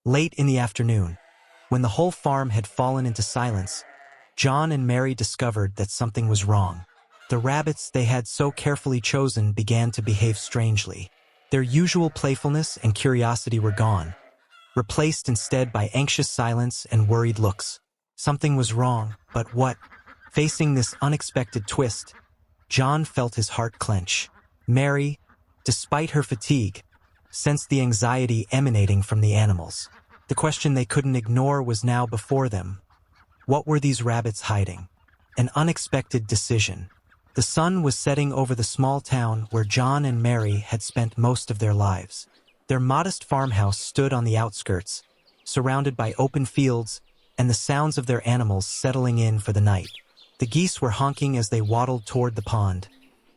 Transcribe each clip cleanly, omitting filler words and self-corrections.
Late in the afternoon, when the whole farm had fallen into silence, John and Mary discovered that something was wrong. The rabbits they had so carefully chosen began to behave strangely. Their usual playfulness and curiosity were gone, replaced instead by anxious silence and worried looks. Something was wrong, but what? Facing this unexpected twist, John felt his heart clench. Mary, despite her fatigue, sensed the anxiety emanating from the animals. The question they couldn't ignore was now before them. What were these rabbits hiding? An unexpected decision. The sun was setting over the small town where John and Mary had spent most of their lives. Their modest farmhouse stood on the outskirts, surrounded by open fields and the sounds of their animals settling in for the night. The geese were honking as they waddled toward the pond.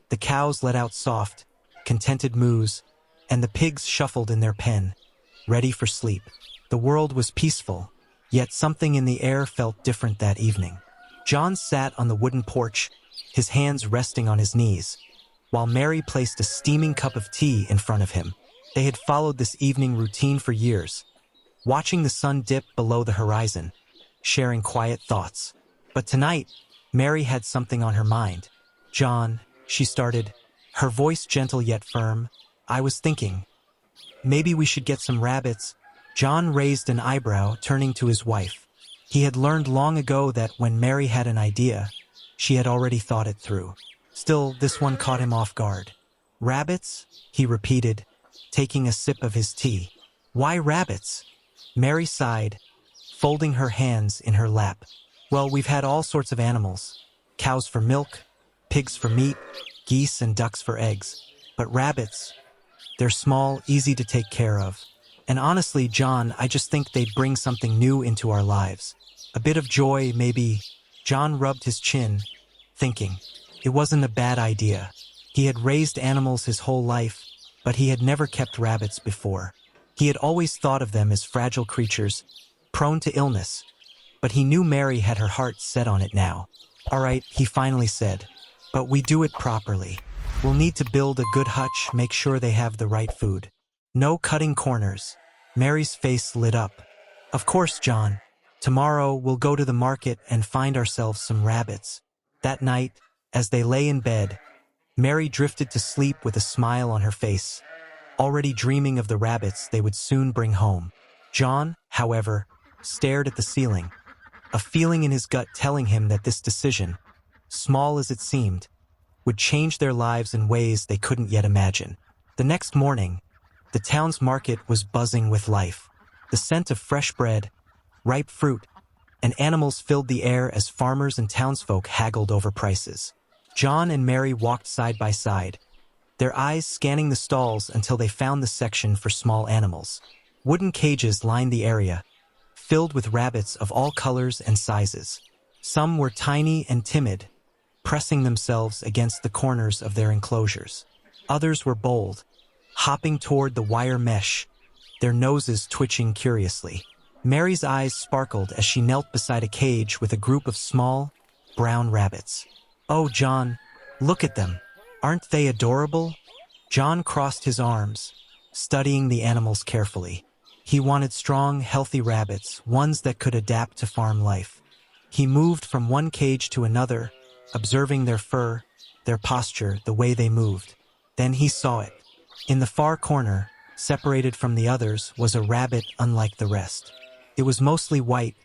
The cows let out soft, contented moos, and the pigs shuffled in their pen, ready for sleep. The world was peaceful, yet something in the air felt different that evening. John sat on the wooden porch, his hands resting on his knees, while Mary placed a steaming cup of tea in front of him. They had followed this evening routine for years, watching the sun dip below the horizon, sharing quiet thoughts. But tonight, Mary had something on her mind. "John," she started, her voice gentle yet firm, "I was thinking, maybe we should get some rabbits." John raised an eyebrow, turning to his wife. He had learned long ago that when Mary had an idea, she had already thought it through. Still, this one caught him off guard. "Rabbits?" he repeated, taking a sip of his tea. "Why rabbits?" Mary sighed, folding her hands in her lap. "Well, we've had all sorts of animals. Cows for milk, pigs for meat, geese and ducks for eggs. But rabbits, they're small, easy to take care of. And honestly, John, I just think they'd bring something new into our lives. A bit of joy, maybe." John rubbed his chin, thinking. It wasn't a bad idea. He had raised animals his whole life, but he had never kept rabbits before. He had always thought of them as fragile creatures, prone to illness. But he knew Mary had her heart set on it now. "All right," he finally said, "but we do it properly. We'll need to build a good hutch, make sure they have the right food. No cutting corners." Mary's face lit up. "Of course, John. Tomorrow we'll go to the market and find ourselves some rabbits." That night, as they lay in bed, Mary drifted to sleep with a smile on her face, already dreaming of the rabbits they would soon bring home. John, however, stared at the ceiling, a feeling in his gut telling him that this decision, small as it seemed, would change their lives in ways they couldn't yet imagine. The next morning, the town's market was buzzing with life. The scent of fresh bread, ripe fruit, and animals filled the air as farmers and townsfolk haggled over prices. John and Mary walked side by side, their eyes scanning the stalls until they found the section for small animals. Wooden cages lined the area, filled with rabbits of all colors and sizes. Some were tiny and timid, pressing themselves against the corners of their enclosures. Others were bold, hopping toward the wire mesh, their noses twitching curiously. Mary's eyes sparkled as she knelt beside a cage with a group of small, brown rabbits. "Oh, John, look at them. Aren't they adorable?" John crossed his arms, studying the animals carefully. He wanted strong, healthy rabbits, ones that could adapt to farm life. He moved from one cage to another, observing their fur, their posture, the way they moved. Then he saw it. In the far corner, separated from the others, was a rabbit unlike the rest. It was mostly white,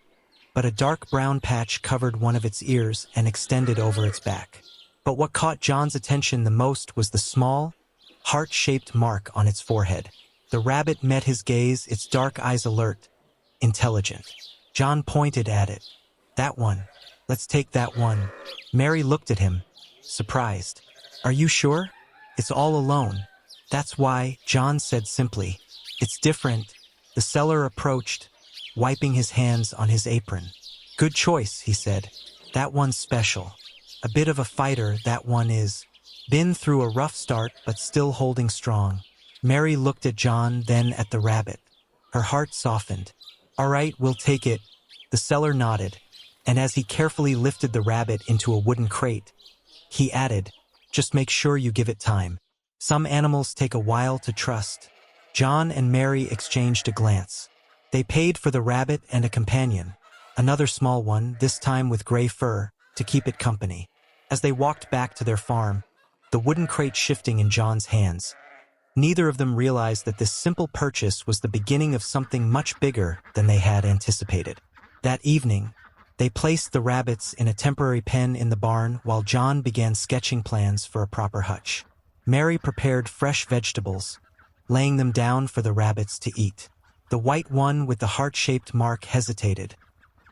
but a dark brown patch covered one of its ears and extended over its back. But what caught John's attention the most was the small, heart-shaped mark on its forehead. The rabbit met his gaze, its dark eyes alert, intelligent. John pointed at it. "That one. Let's take that one." Mary looked at him, surprised. "Are you sure? It's all alone." "That's why," John said simply. "It's different." The seller approached, wiping his hands on his apron. "Good choice," he said. "That one's special. A bit of a fighter, that one is. Been through a rough start, but still holding strong." Mary looked at John, then at the rabbit. Her heart softened. "All right, we'll take it." The seller nodded, and as he carefully lifted the rabbit into a wooden crate, he added, "Just make sure you give it time. Some animals take a while to trust." John and Mary exchanged a glance. They paid for the rabbit and a companion, another small one, this time with gray fur, to keep it company. As they walked back to their farm, the wooden crate shifting in John's hands, neither of them realized that this simple purchase was the beginning of something much bigger than they had anticipated. That evening, they placed the rabbits in a temporary pen in the barn while John began sketching plans for a proper hutch. Mary prepared fresh vegetables, laying them down for the rabbits to eat. The white one with the heart-shaped mark hesitated,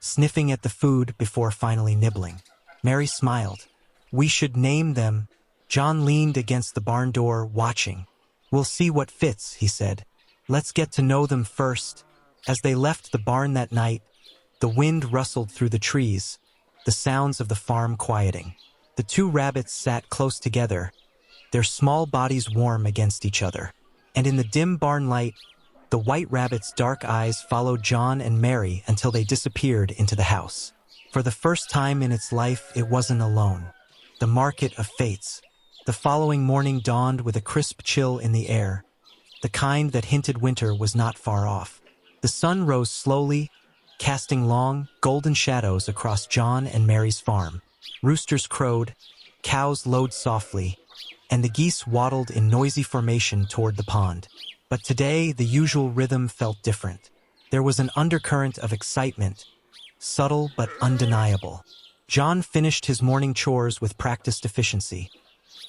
sniffing at the food before finally nibbling. Mary smiled. "We should name them." John leaned against the barn door, watching. "We'll see what fits," he said. "Let's get to know them first." As they left the barn that night, the wind rustled through the trees, the sounds of the farm quieting. The two rabbits sat close together, their small bodies warm against each other. And in the dim barn light, the white rabbit's dark eyes followed John and Mary until they disappeared into the house. For the first time in its life, it wasn't alone. The market of fates. The following morning dawned with a crisp chill in the air, the kind that hinted winter was not far off. The sun rose slowly, casting long, golden shadows across John and Mary's farm. Roosters crowed, cows lowed softly, and the geese waddled in noisy formation toward the pond. But today, the usual rhythm felt different. There was an undercurrent of excitement, subtle but undeniable. John finished his morning chores with practiced efficiency,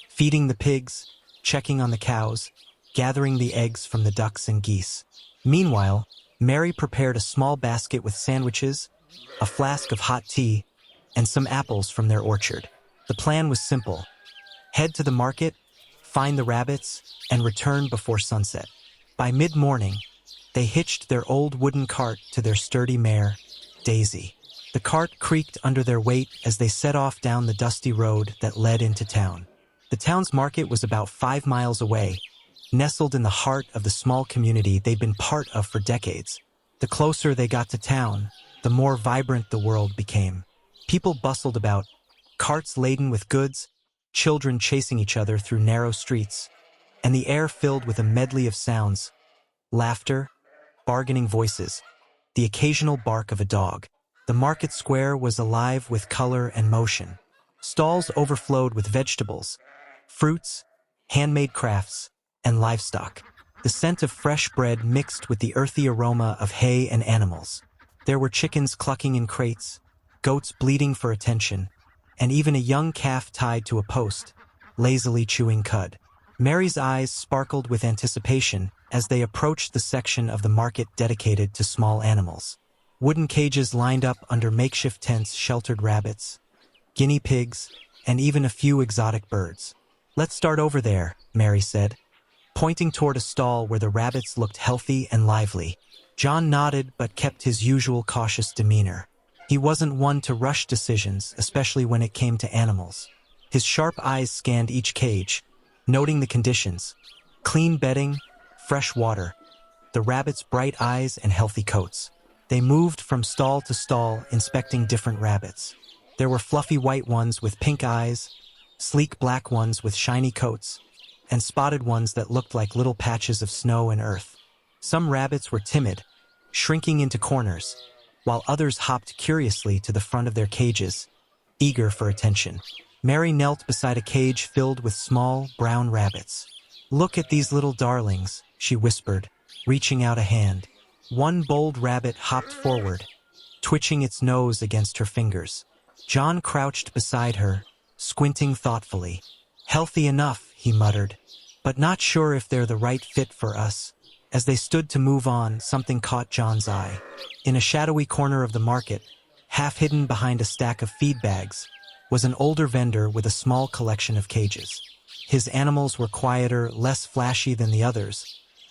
feeding the pigs, checking on the cows, gathering the eggs from the ducks and geese. Meanwhile, Mary prepared a small basket with sandwiches, a flask of hot tea, and some apples from their orchard. The plan was simple: head to the market, find the rabbits, and return before sunset. By mid-morning, they hitched their old wooden cart to their sturdy mare, Daisy. The cart creaked under their weight as they set off down the dusty road that led into town. The town's market was about 5 miles away, nestled in the heart of the small community they'd been part of for decades. The closer they got to town, the more vibrant the world became. People bustled about, carts laden with goods, children chasing each other through narrow streets, and the air filled with a medley of sounds: laughter, bargaining voices, the occasional bark of a dog. The market square was alive with color and motion. Stalls overflowed with vegetables, fruits, handmade crafts, and livestock. The scent of fresh bread mixed with the earthy aroma of hay and animals. There were chickens clucking in crates, goats bleating for attention, and even a young calf tied to a post, lazily chewing cud. Mary's eyes sparkled with anticipation as they approached the section of the market dedicated to small animals. Wooden cages lined up under makeshift tents sheltered rabbits, guinea pigs, and even a few exotic birds. "Let's start over there," Mary said, pointing toward a stall where the rabbits looked healthy and lively. John nodded but kept his usual cautious demeanor. He wasn't one to rush decisions, especially when it came to animals. His sharp eyes scanned each cage, noting the conditions: clean bedding, fresh water, the rabbits' bright eyes and healthy coats. They moved from stall to stall, inspecting different rabbits. There were fluffy white ones with pink eyes, sleek black ones with shiny coats, and spotted ones that looked like little patches of snow and earth. Some rabbits were timid, shrinking into corners, while others hopped curiously to the front of their cages, eager for attention. Mary knelt beside a cage filled with small, brown rabbits. "Look at these little darlings," she whispered, reaching out a hand. One bold rabbit hopped forward, twitching its nose against her fingers. John crouched beside her, squinting thoughtfully. "Healthy enough," he muttered, "but not sure if they're the right fit for us." As they stood to move on, something caught John's eye. In a shadowy corner of the market, half hidden behind a stack of feed bags, was an older vendor with a small collection of cages. His animals were quieter, less flashy than the others,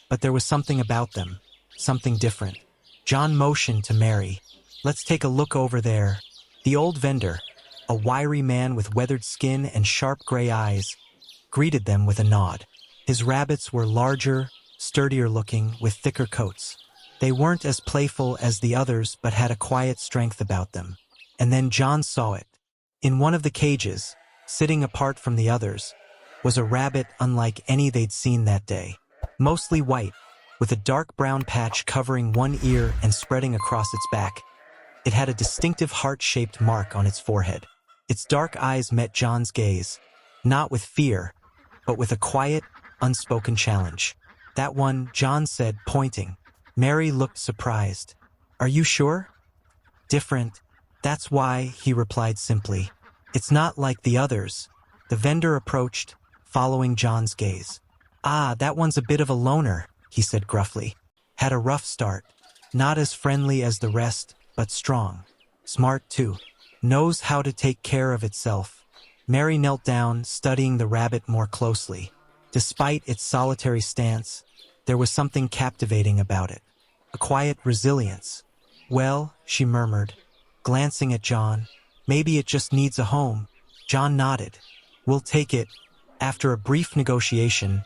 but there was something about them, something different. John motioned to Mary. "Let's take a look over there." The old vendor, a wiry man with weathered skin and sharp gray eyes, greeted them with a nod. His rabbits were larger, sturdier looking, with thicker coats. They weren't as playful as the others, but had a quiet strength about them. And then John saw it. In one of the cages, sitting apart from the others, was a rabbit unlike any they'd seen that day. Mostly white, with a dark brown patch covering one ear and spreading across its back. It had a distinctive heart-shaped mark on its forehead. Its dark eyes met John's gaze, not with fear, but with a quiet, unspoken challenge. "That one," John said, pointing. Merry looked surprised. "Are you sure?" "Different. That's why," he replied simply. "It's not like the others." The vendor approached, following John's gaze. "Ah, that one's a bit of a loner," he said gruffly. "Had a rough start. Not as friendly as the rest, but strong. Smart, too. Knows how to take care of itself." Merry knelt down, studying the rabbit more closely. Despite its solitary stance, there was something captivating about it. A quiet resilience. "Well," she murmured, glancing at John, "maybe it just needs a home." John nodded. "We'll take it." After a brief negotiation,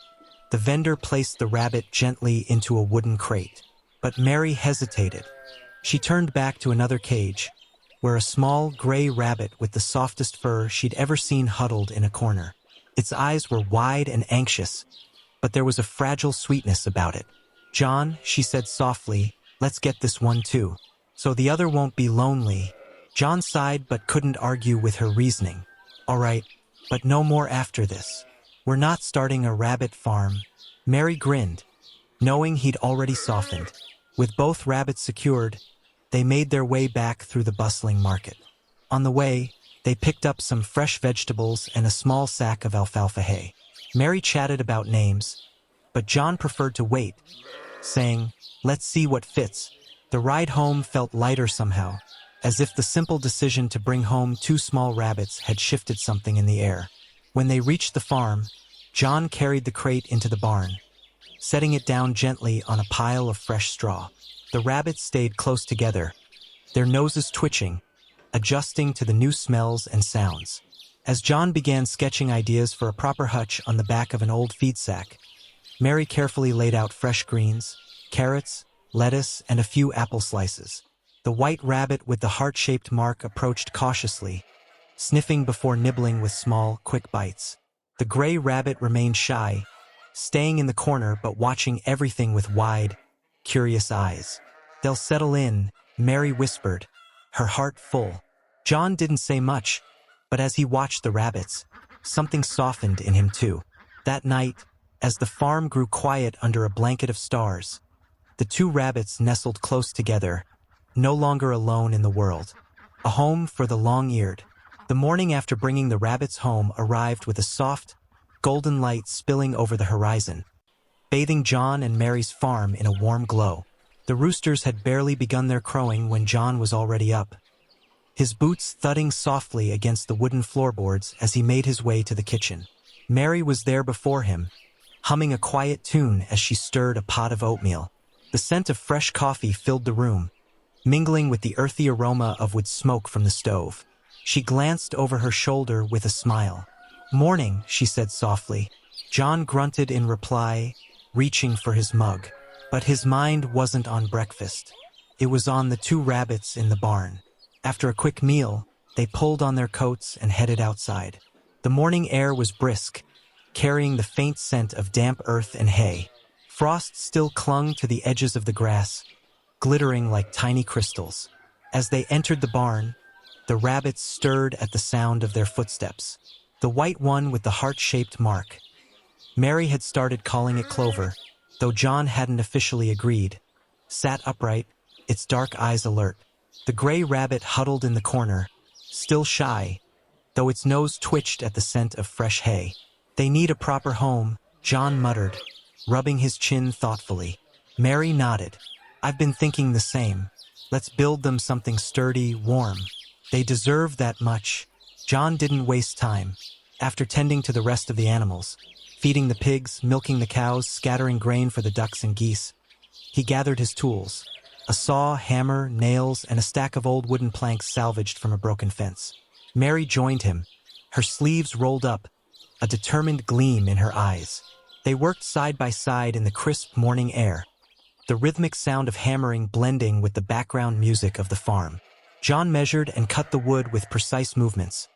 the vendor placed the rabbit gently into a wooden crate. But Merry hesitated. She turned back to another cage, where a small gray rabbit with the softest fur she'd ever seen huddled in a corner. Its eyes were wide and anxious, but there was a fragile sweetness about it. "John," she said softly, "let's get this one too, so the other won't be lonely." John sighed but couldn't argue with her reasoning. "All right, but no more after this. We're not starting a rabbit farm." Merry grinned, knowing he'd already softened. With both rabbits secured, they made their way back through the bustling market. On the way, they picked up some fresh vegetables and a small sack of alfalfa hay. Merry chatted about names, but John preferred to wait, saying, "Let's see what fits." The ride home felt lighter somehow, as if the simple decision to bring home 2 small rabbits had shifted something in the air. When they reached the farm, John carried the crate into the barn, setting it down gently on a pile of fresh straw. The rabbits stayed close together, their noses twitching, adjusting to the new smells and sounds. As John began sketching ideas for a proper hutch on the back of an old feed sack, Merry carefully laid out fresh greens, carrots, lettuce, and a few apple slices. The white rabbit with the heart-shaped mark approached cautiously, sniffing before nibbling with small, quick bites. The gray rabbit remained shy, staying in the corner but watching everything with wide, curious eyes. "They'll settle in," Merry whispered, her heart full. John didn't say much, but as he watched the rabbits, something softened in him too. That night, as the farm grew quiet under a blanket of stars, the 2 rabbits nestled close together, no longer alone in the world. A home for the long-eared. The morning after bringing the rabbits home arrived with a soft, golden light spilling over the horizon, bathing John and Merry's farm in a warm glow. The roosters had barely begun their crowing when John was already up, his boots thudding softly against the wooden floorboards as he made his way to the kitchen. Merry was there before him, humming a quiet tune as she stirred a pot of oatmeal. The scent of fresh coffee filled the room, mingling with the earthy aroma of wood smoke from the stove. She glanced over her shoulder with a smile. "Morning," she said softly. John grunted in reply, reaching for his mug. But his mind wasn't on breakfast. It was on the 2 rabbits in the barn. After a quick meal, they pulled on their coats and headed outside. The morning air was brisk, carrying the faint scent of damp earth and hay. Frost still clung to the edges of the grass, glittering like tiny crystals. As they entered the barn, the rabbits stirred at the sound of their footsteps. The white one with the heart-shaped mark. Merry had started calling it Clover, though John hadn't officially agreed, sat upright, its dark eyes alert. The gray rabbit huddled in the corner, still shy, though its nose twitched at the scent of fresh hay. "They need a proper home," John muttered, rubbing his chin thoughtfully. Merry nodded. "I've been thinking the same. Let's build them something sturdy, warm. They deserve that much." John didn't waste time. After tending to the rest of the animals, feeding the pigs, milking the cows, scattering grain for the ducks and geese, he gathered his tools, a saw, hammer, nails, and a stack of old wooden planks salvaged from a broken fence. Merry joined him, her sleeves rolled up, a determined gleam in her eyes. They worked side by side in the crisp morning air, the rhythmic sound of hammering blending with the background music of the farm. John measured and cut the wood with precise movements,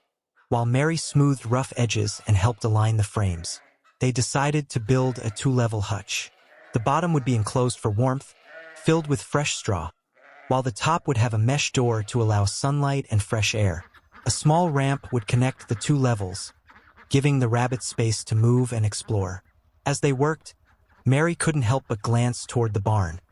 while Merry smoothed rough edges and helped align the frames. They decided to build a 2-level hutch. The bottom would be enclosed for warmth, filled with fresh straw, while the top would have a mesh door to allow sunlight and fresh air. A small ramp would connect the two levels, giving the rabbits space to move and explore. As they worked, Mary couldn't help but glance toward the barn,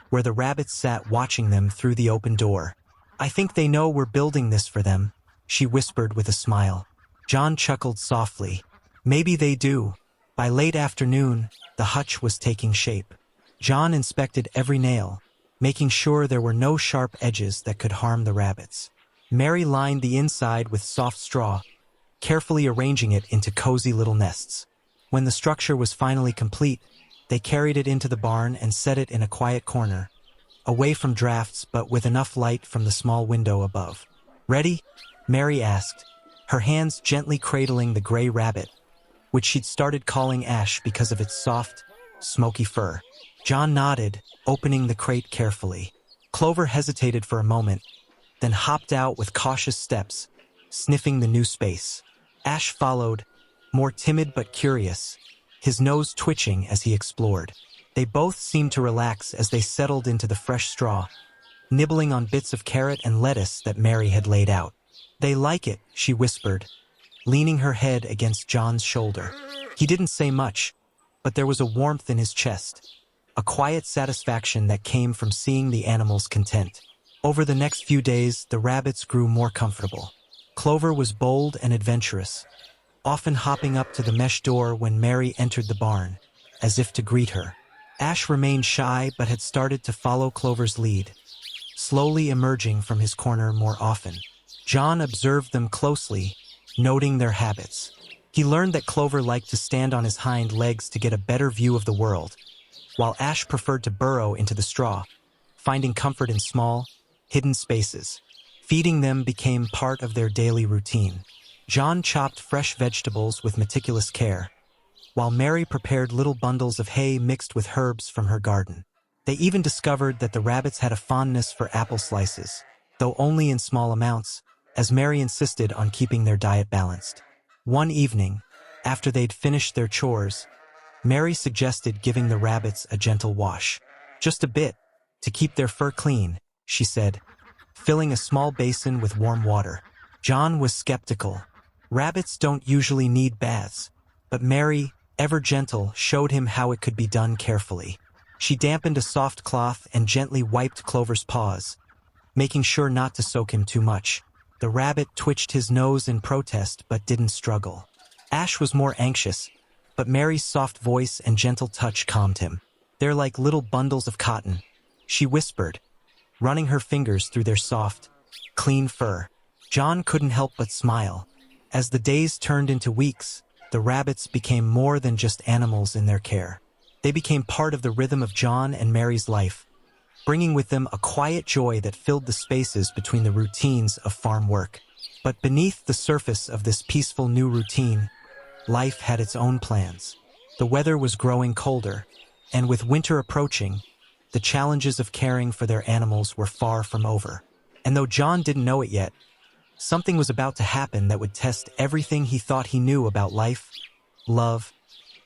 where the rabbits sat watching them through the open door. "I think they know we're building this for them," she whispered with a smile. John chuckled softly. "Maybe they do." By late afternoon, the hutch was taking shape. John inspected every nail, making sure there were no sharp edges that could harm the rabbits. Mary lined the inside with soft straw, carefully arranging it into cozy little nests. When the structure was finally complete, they carried it into the barn and set it in a quiet corner, away from drafts but with enough light from the small window above. "Ready?" Mary asked, her hands gently cradling the gray rabbit, which she'd started calling Ash because of its soft, smoky fur. John nodded, opening the crate carefully. Clover hesitated for a moment, then hopped out with cautious steps, sniffing the new space. Ash followed, more timid but curious, his nose twitching as he explored. They both seemed to relax as they settled into the fresh straw, nibbling on bits of carrot and lettuce that Mary had laid out. "They like it," she whispered, leaning her head against John's shoulder. He didn't say much, but there was a warmth in his chest, a quiet satisfaction that came from seeing the animals content. Over the next few days, the rabbits grew more comfortable. Clover was bold and adventurous, often hopping up to the mesh door when Mary entered the barn, as if to greet her. Ash remained shy but had started to follow Clover's lead, slowly emerging from his corner more often. John observed them closely, noting their habits. He learned that Clover liked to stand on his hind legs to get a better view of the world, while Ash preferred to burrow into the straw, finding comfort in small, hidden spaces. Feeding them became part of their daily routine. John chopped fresh vegetables with meticulous care, while Mary prepared little bundles of hay mixed with herbs from her garden. They even discovered that the rabbits had a fondness for apple slices, though only in small amounts, as Mary insisted on keeping their diet balanced. One evening, after they'd finished their chores, Mary suggested giving the rabbits a gentle wash. "Just a bit, to keep their fur clean," she said, filling a small basin with warm water. John was skeptical. Rabbits don't usually need baths, but Mary, ever gentle, showed him how it could be done carefully. She dampened a soft cloth and gently wiped Clover's paws, making sure not to soak him too much. The rabbit twitched his nose in protest but didn't struggle. Ash was more anxious, but Mary's soft voice and gentle touch calmed him. "They're like little bundles of cotton," she whispered, running her fingers through their soft, clean fur. John couldn't help but smile. As the days turned into weeks, the rabbits became more than just animals in their care. They became part of the rhythm of John and Mary's life, bringing with them a quiet joy that filled the spaces between the routines of farm work. But beneath the surface of this peaceful new routine, life had its own plans. The weather was growing colder, and with winter approaching, the challenges of caring for their animals were far from over. And though John didn't know it yet, something was about to happen that would test everything he thought he knew about life, love,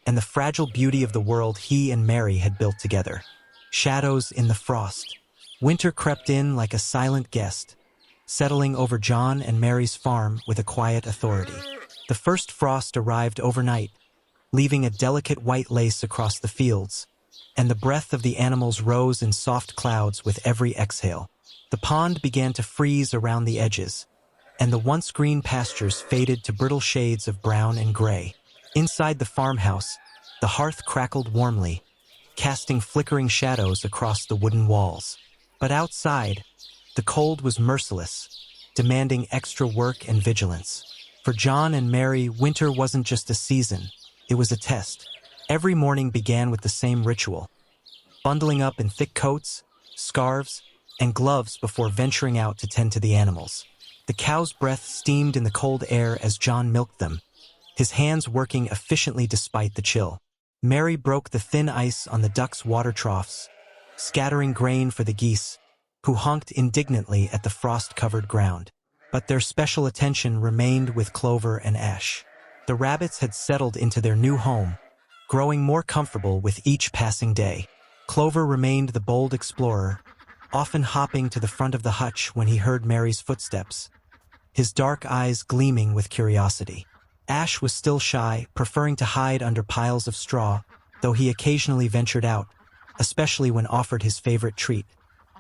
and the fragile beauty of the world he and Mary had built together. Shadows in the frost. Winter crept in like a silent guest, settling over John and Mary's farm with a quiet authority. The first frost arrived overnight, leaving a delicate white lace across the fields, and the breath of the animals rose in soft clouds with every exhale. The pond began to freeze around the edges, and the once green pastures faded to brittle shades of brown and gray. Inside the farmhouse, the hearth crackled warmly, casting flickering shadows across the wooden walls. But outside, the cold was merciless, demanding extra work and vigilance. For John and Mary, winter wasn't just a season, it was a test. Every morning began with the same ritual, bundling up in thick coats, scarves, and gloves before venturing out to tend to the animals. The cow's breath steamed in the cold air as John milked them, his hands working efficiently despite the chill. Mary broke the thin ice on the ducks' water troughs, scattering grain for the geese, who honked indignantly at the frost-covered ground. But their special attention remained with Clover and Ash. The rabbits had settled into their new home, growing more comfortable with each passing day. Clover remained the bold explorer, often hopping to the front of the hutch when he heard Merry's footsteps, his dark eyes gleaming with curiosity. Ash was still shy, preferring to hide under piles of straw, though he occasionally ventured out, especially when offered his favorite treat,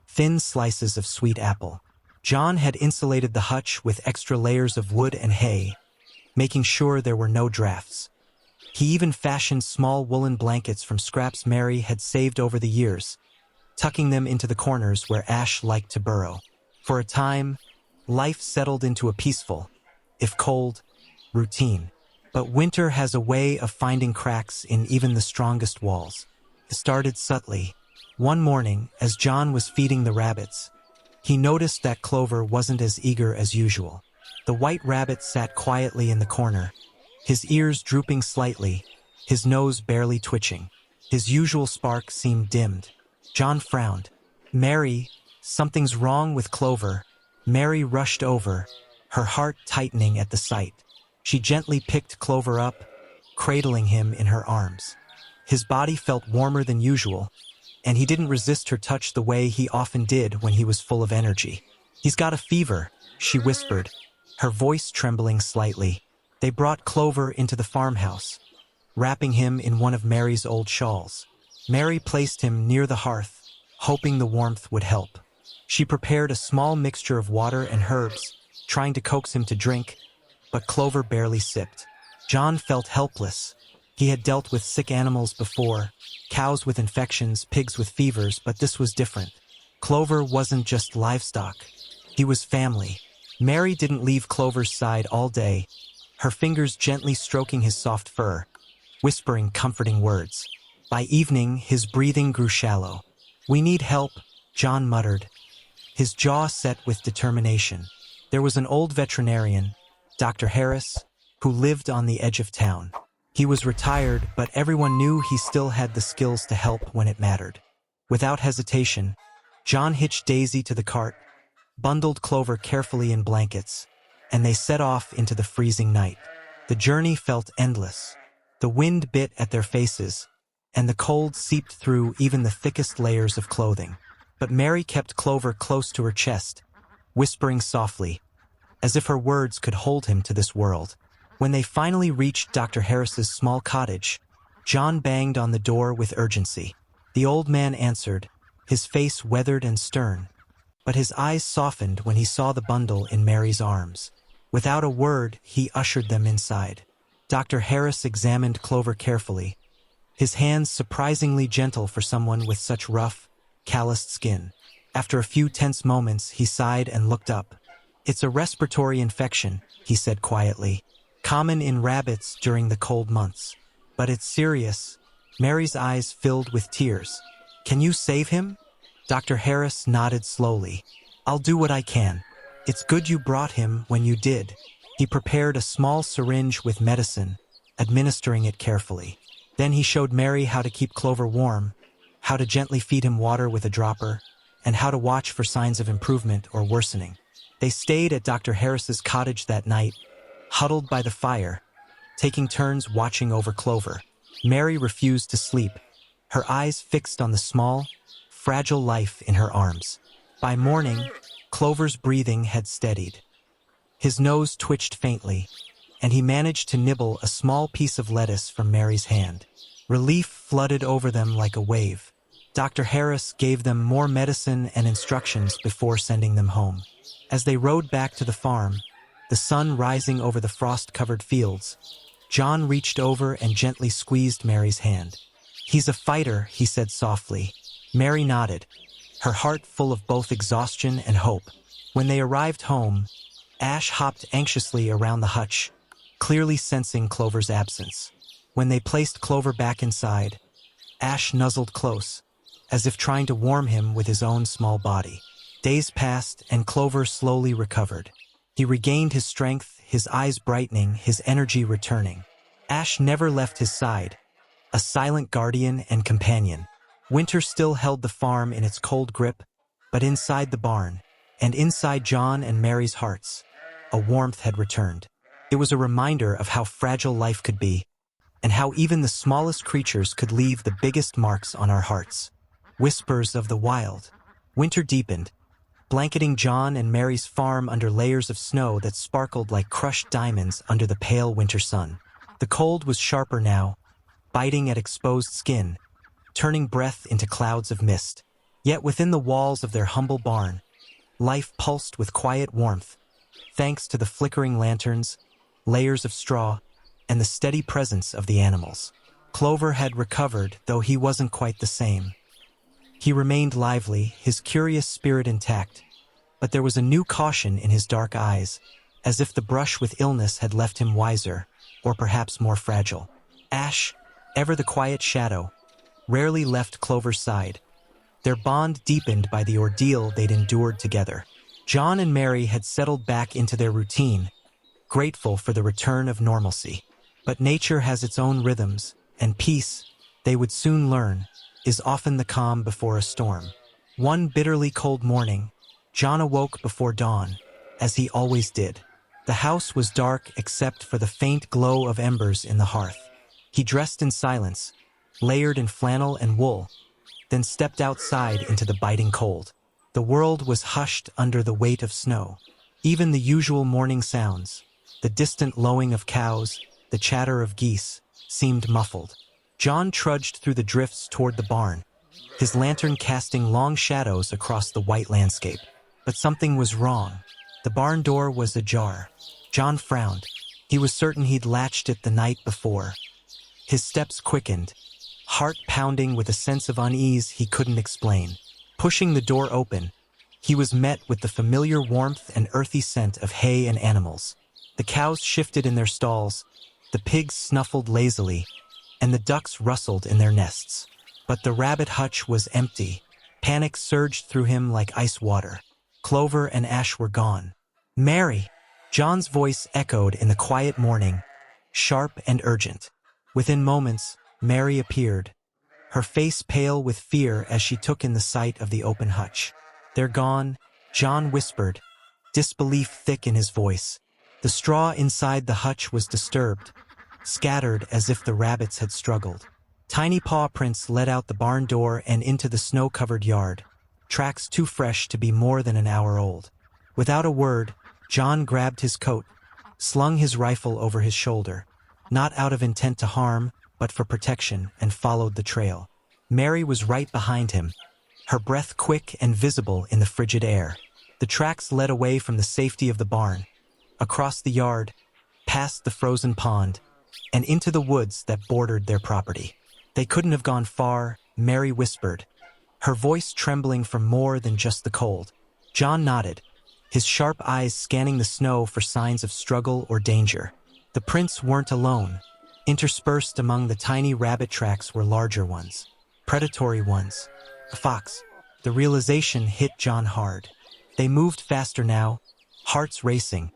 thin slices of sweet apple. John had insulated the hutch with extra layers of wood and hay, making sure there were no drafts. He even fashioned small woolen blankets from scraps Merry had saved over the years, tucking them into the corners where Ash liked to burrow. For a time, life settled into a peaceful, if cold, routine. But winter has a way of finding cracks in even the strongest walls. It started subtly. One morning, as John was feeding the rabbits, he noticed that Clover wasn't as eager as usual. The white rabbit sat quietly in the corner, his ears drooping slightly, his nose barely twitching. His usual spark seemed dimmed. John frowned. "Merry, something's wrong with Clover." Merry rushed over, her heart tightening at the sight. She gently picked Clover up, cradling him in her arms. His body felt warmer than usual, and he didn't resist her touch the way he often did when he was full of energy. "He's got a fever," she whispered, her voice trembling slightly. They brought Clover into the farmhouse, wrapping him in one of Merry's old shawls. Merry placed him near the hearth, hoping the warmth would help. She prepared a small mixture of water and herbs, trying to coax him to drink, but Clover barely sipped. John felt helpless. He had dealt with sick animals before, cows with infections, pigs with fevers, but this was different. Clover wasn't just livestock. He was family. Merry didn't leave Clover's side all day, her fingers gently stroking his soft fur, whispering comforting words. By evening, his breathing grew shallow. "We need help," John muttered, his jaw set with determination. There was an old veterinarian, Dr. Harris, who lived on the edge of town. He was retired, but everyone knew he still had the skills to help when it mattered. Without hesitation, John hitched Daisy to the cart, bundled Clover carefully in blankets, and they set off into the freezing night. The journey felt endless. The wind bit at their faces, and the cold seeped through even the thickest layers of clothing. But Merry kept Clover close to her chest, whispering softly, as if her words could hold him to this world. When they finally reached Dr. Harris's small cottage, John banged on the door with urgency. The old man answered, his face weathered and stern, but his eyes softened when he saw the bundle in Mary's arms. Without a word, he ushered them inside. Dr. Harris examined Clover carefully, his hands surprisingly gentle for someone with such rough, calloused skin. After a few tense moments, he sighed and looked up. "It's a respiratory infection," he said quietly, "common in rabbits during the cold months. But it's serious." Mary's eyes filled with tears. "Can you save him?" Dr. Harris nodded slowly. "I'll do what I can. It's good you brought him when you did." He prepared a small syringe with medicine, administering it carefully. Then he showed Merry how to keep Clover warm, how to gently feed him water with a dropper, and how to watch for signs of improvement or worsening. They stayed at Dr. Harris's cottage that night, huddled by the fire, taking turns watching over Clover. Merry refused to sleep, her eyes fixed on the small, fragile life in her arms. By morning, Clover's breathing had steadied. His nose twitched faintly, and he managed to nibble a small piece of lettuce from Mary's hand. Relief flooded over them like a wave. Dr. Harris gave them more medicine and instructions before sending them home. As they rode back to the farm, the sun rising over the frost-covered fields, John reached over and gently squeezed Mary's hand. "He's a fighter," he said softly. Merry nodded, her heart full of both exhaustion and hope. When they arrived home, Ash hopped anxiously around the hutch, clearly sensing Clover's absence. When they placed Clover back inside, Ash nuzzled close, as if trying to warm him with his own small body. Days passed, and Clover slowly recovered. He regained his strength, his eyes brightening, his energy returning. Ash never left his side, a silent guardian and companion. Winter still held the farm in its cold grip, but inside the barn, and inside John and Mary's hearts, a warmth had returned. It was a reminder of how fragile life could be, and how even the smallest creatures could leave the biggest marks on our hearts. Whispers of the wild. Winter deepened, blanketing John and Mary's farm under layers of snow that sparkled like crushed diamonds under the pale winter sun. The cold was sharper now, biting at exposed skin, turning breath into clouds of mist. Yet within the walls of their humble barn, life pulsed with quiet warmth, thanks to the flickering lanterns, layers of straw, and the steady presence of the animals. Clover had recovered, though he wasn't quite the same. He remained lively, his curious spirit intact, but there was a new caution in his dark eyes, as if the brush with illness had left him wiser, or perhaps more fragile. Ash, ever the quiet shadow, rarely left Clover's side. Their bond deepened by the ordeal they'd endured together. Johnn and Merry had settled back into their routine, grateful for the return of normalcy. But nature has its own rhythms, and peace, they would soon learn, is often the calm before a storm. One bitterly cold morning, John awoke before dawn, as he always did. The house was dark except for the faint glow of embers in the hearth. He dressed in silence, layered in flannel and wool, then stepped outside into the biting cold. The world was hushed under the weight of snow. Even the usual morning sounds, the distant lowing of cows, the chatter of geese, seemed muffled. John trudged through the drifts toward the barn, his lantern casting long shadows across the white landscape. But something was wrong. The barn door was ajar. John frowned. He was certain he'd latched it the night before. His steps quickened, heart pounding with a sense of unease he couldn't explain. Pushing the door open, he was met with the familiar warmth and earthy scent of hay and animals. The cows shifted in their stalls, the pigs snuffled lazily, and the ducks rustled in their nests. But the rabbit hutch was empty. Panic surged through him like ice water. Clover and Ash were gone. "Mary!" John's voice echoed in the quiet morning, sharp and urgent. Within moments, Mary appeared, her face pale with fear as she took in the sight of the open hutch. "They're gone," John whispered, disbelief thick in his voice. The straw inside the hutch was disturbed, scattered as if the rabbits had struggled. Tiny paw prints led out the barn door and into the snow-covered yard, tracks too fresh to be more than an hour old. Without a word, John grabbed his coat, slung his rifle over his shoulder, not out of intent to harm, but for protection, and followed the trail. Mary was right behind him, her breath quick and visible in the frigid air. The tracks led away from the safety of the barn, across the yard, past the frozen pond, and into the woods that bordered their property. They couldn't have gone far, Mary whispered, her voice trembling from more than just the cold. John nodded, his sharp eyes scanning the snow for signs of struggle or danger. The prints weren't alone. Interspersed among the tiny rabbit tracks were larger ones, predatory ones, a fox. The realization hit John hard. They moved faster now, hearts racing,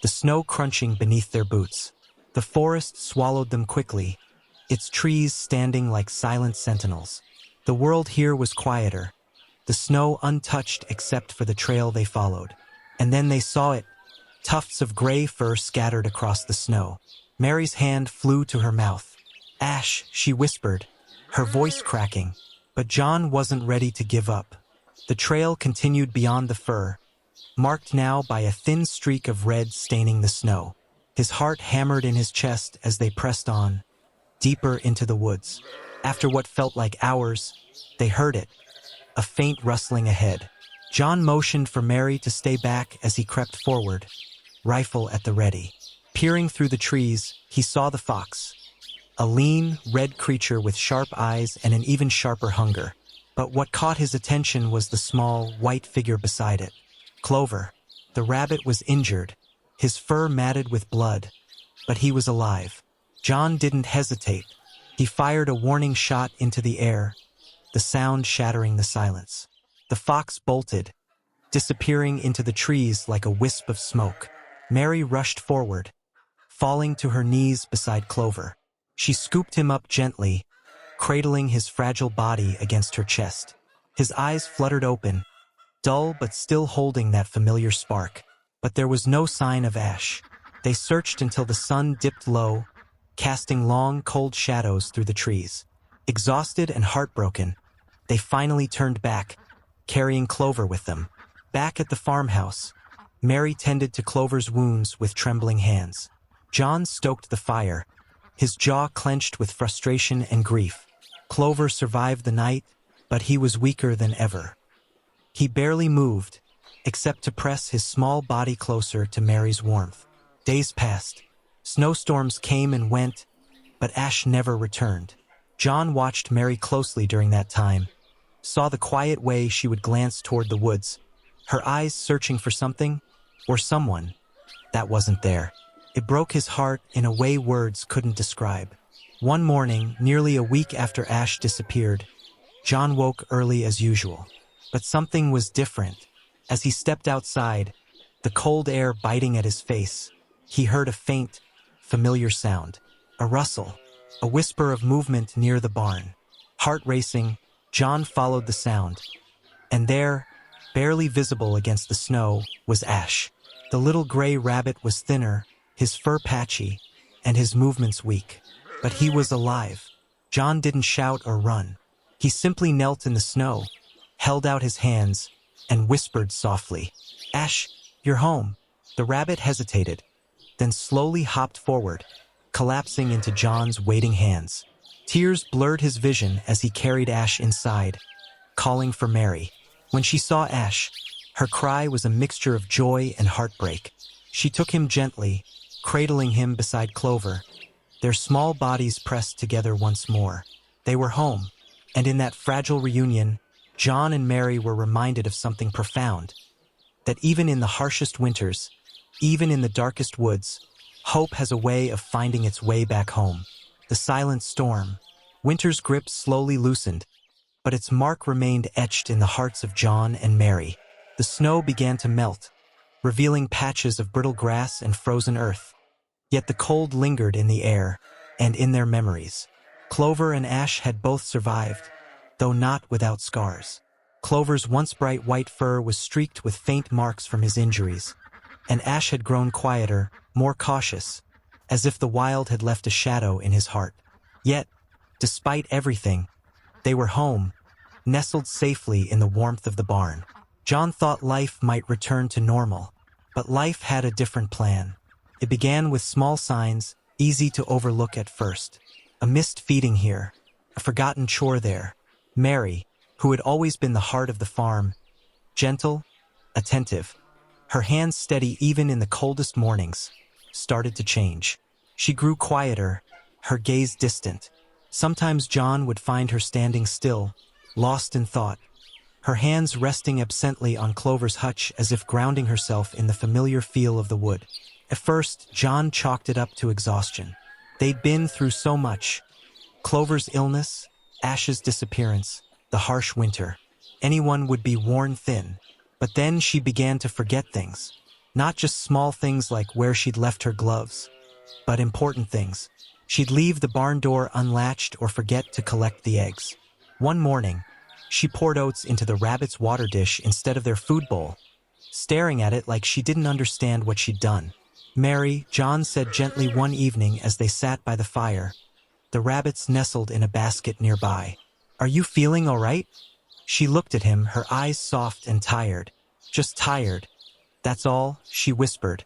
the snow crunching beneath their boots. The forest swallowed them quickly, its trees standing like silent sentinels. The world here was quieter, the snow untouched except for the trail they followed. And then they saw it, tufts of gray fur scattered across the snow. Mary's hand flew to her mouth. "Ash," she whispered, her voice cracking. But John wasn't ready to give up. The trail continued beyond the fur, marked now by a thin streak of red staining the snow. His heart hammered in his chest as they pressed on, deeper into the woods. After what felt like hours, they heard it, a faint rustling ahead. John motioned for Mary to stay back as he crept forward, rifle at the ready. Peering through the trees, he saw the fox, a lean, red creature with sharp eyes and an even sharper hunger. But what caught his attention was the small, white figure beside it. Clover. The rabbit was injured, his fur matted with blood, but he was alive. John didn't hesitate. He fired a warning shot into the air, the sound shattering the silence. The fox bolted, disappearing into the trees like a wisp of smoke. Mary rushed forward, falling to her knees beside Clover. She scooped him up gently, cradling his fragile body against her chest. His eyes fluttered open, dull but still holding that familiar spark. But there was no sign of Ash. They searched until the sun dipped low, casting long, cold shadows through the trees. Exhausted and heartbroken, they finally turned back, carrying Clover with them. Back at the farmhouse, Merry tended to Clover's wounds with trembling hands. John stoked the fire, his jaw clenched with frustration and grief. Clover survived the night, but he was weaker than ever. He barely moved, except to press his small body closer to Mary's warmth. Days passed. Snowstorms came and went, but Ash never returned. John watched Merry closely during that time, saw the quiet way she would glance toward the woods, her eyes searching for something, or someone, that wasn't there. It broke his heart in a way words couldn't describe. One morning, nearly a week after Ash disappeared, John woke early as usual. But something was different. As he stepped outside, the cold air biting at his face, he heard a faint, familiar sound. A rustle, a whisper of movement near the barn. Heart racing, John followed the sound. And there, barely visible against the snow, was Ash. The little gray rabbit was thinner, his fur patchy, and his movements weak. But he was alive. John didn't shout or run. He simply knelt in the snow, held out his hands, and whispered softly, "Ash, you're home." The rabbit hesitated, then slowly hopped forward, collapsing into John's waiting hands. Tears blurred his vision as he carried Ash inside, calling for Merry. When she saw Ash, her cry was a mixture of joy and heartbreak. She took him gently, cradling him beside Clover. Their small bodies pressed together once more. They were home, and in that fragile reunion, Johnn and Merry were reminded of something profound, that even in the harshest winters, even in the darkest woods, hope has a way of finding its way back home. The silent storm, winter's grip slowly loosened, but its mark remained etched in the hearts of John and Merry. The snow began to melt, revealing patches of brittle grass and frozen earth. Yet the cold lingered in the air and in their memories. Clover and Ash had both survived, though not without scars. Clover's once bright white fur was streaked with faint marks from his injuries, and Ash had grown quieter, more cautious, as if the wild had left a shadow in his heart. Yet, despite everything, they were home, nestled safely in the warmth of the barn. John thought life might return to normal, but life had a different plan. It began with small signs, easy to overlook at first. A missed feeding here, a forgotten chore there. Merry, who had always been the heart of the farm, gentle, attentive, her hands steady even in the coldest mornings, started to change. She grew quieter, her gaze distant. Sometimes John would find her standing still, lost in thought, her hands resting absently on Clover's hutch as if grounding herself in the familiar feel of the wood. At first, John chalked it up to exhaustion. They'd been through so much. Clover's illness, Ash's disappearance, the harsh winter. Anyone would be worn thin. But then she began to forget things. Not just small things like where she'd left her gloves, but important things. She'd leave the barn door unlatched or forget to collect the eggs. One morning, she poured oats into the rabbit's water dish instead of their food bowl, staring at it like she didn't understand what she'd done. "Merry," John said gently one evening as they sat by the fire. The rabbits nestled in a basket nearby. "Are you feeling all right?" She looked at him, her eyes soft and tired. "Just tired. That's all," she whispered,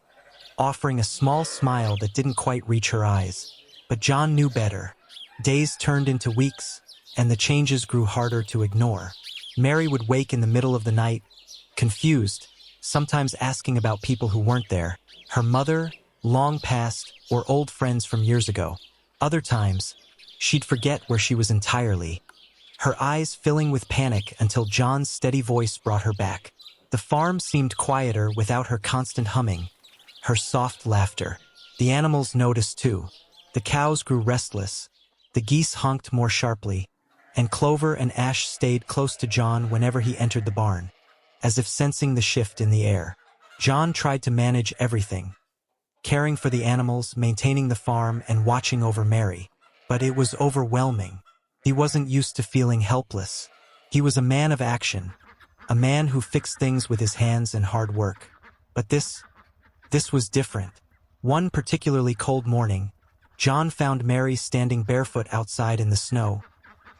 offering a small smile that didn't quite reach her eyes. But John knew better. Days turned into weeks, and the changes grew harder to ignore. Merry would wake in the middle of the night, confused, sometimes asking about people who weren't there, her mother, long past, or old friends from years ago. Other times, she'd forget where she was entirely, her eyes filling with panic until John's steady voice brought her back. The farm seemed quieter without her constant humming, her soft laughter. The animals noticed too. The cows grew restless, the geese honked more sharply, and Clover and Ash stayed close to John whenever he entered the barn, as if sensing the shift in the air. John tried to manage everything, caring for the animals, maintaining the farm, and watching over Merry. But it was overwhelming. He wasn't used to feeling helpless. He was a man of action, a man who fixed things with his hands and hard work. But this was different. One particularly cold morning, John found Mary standing barefoot outside in the snow,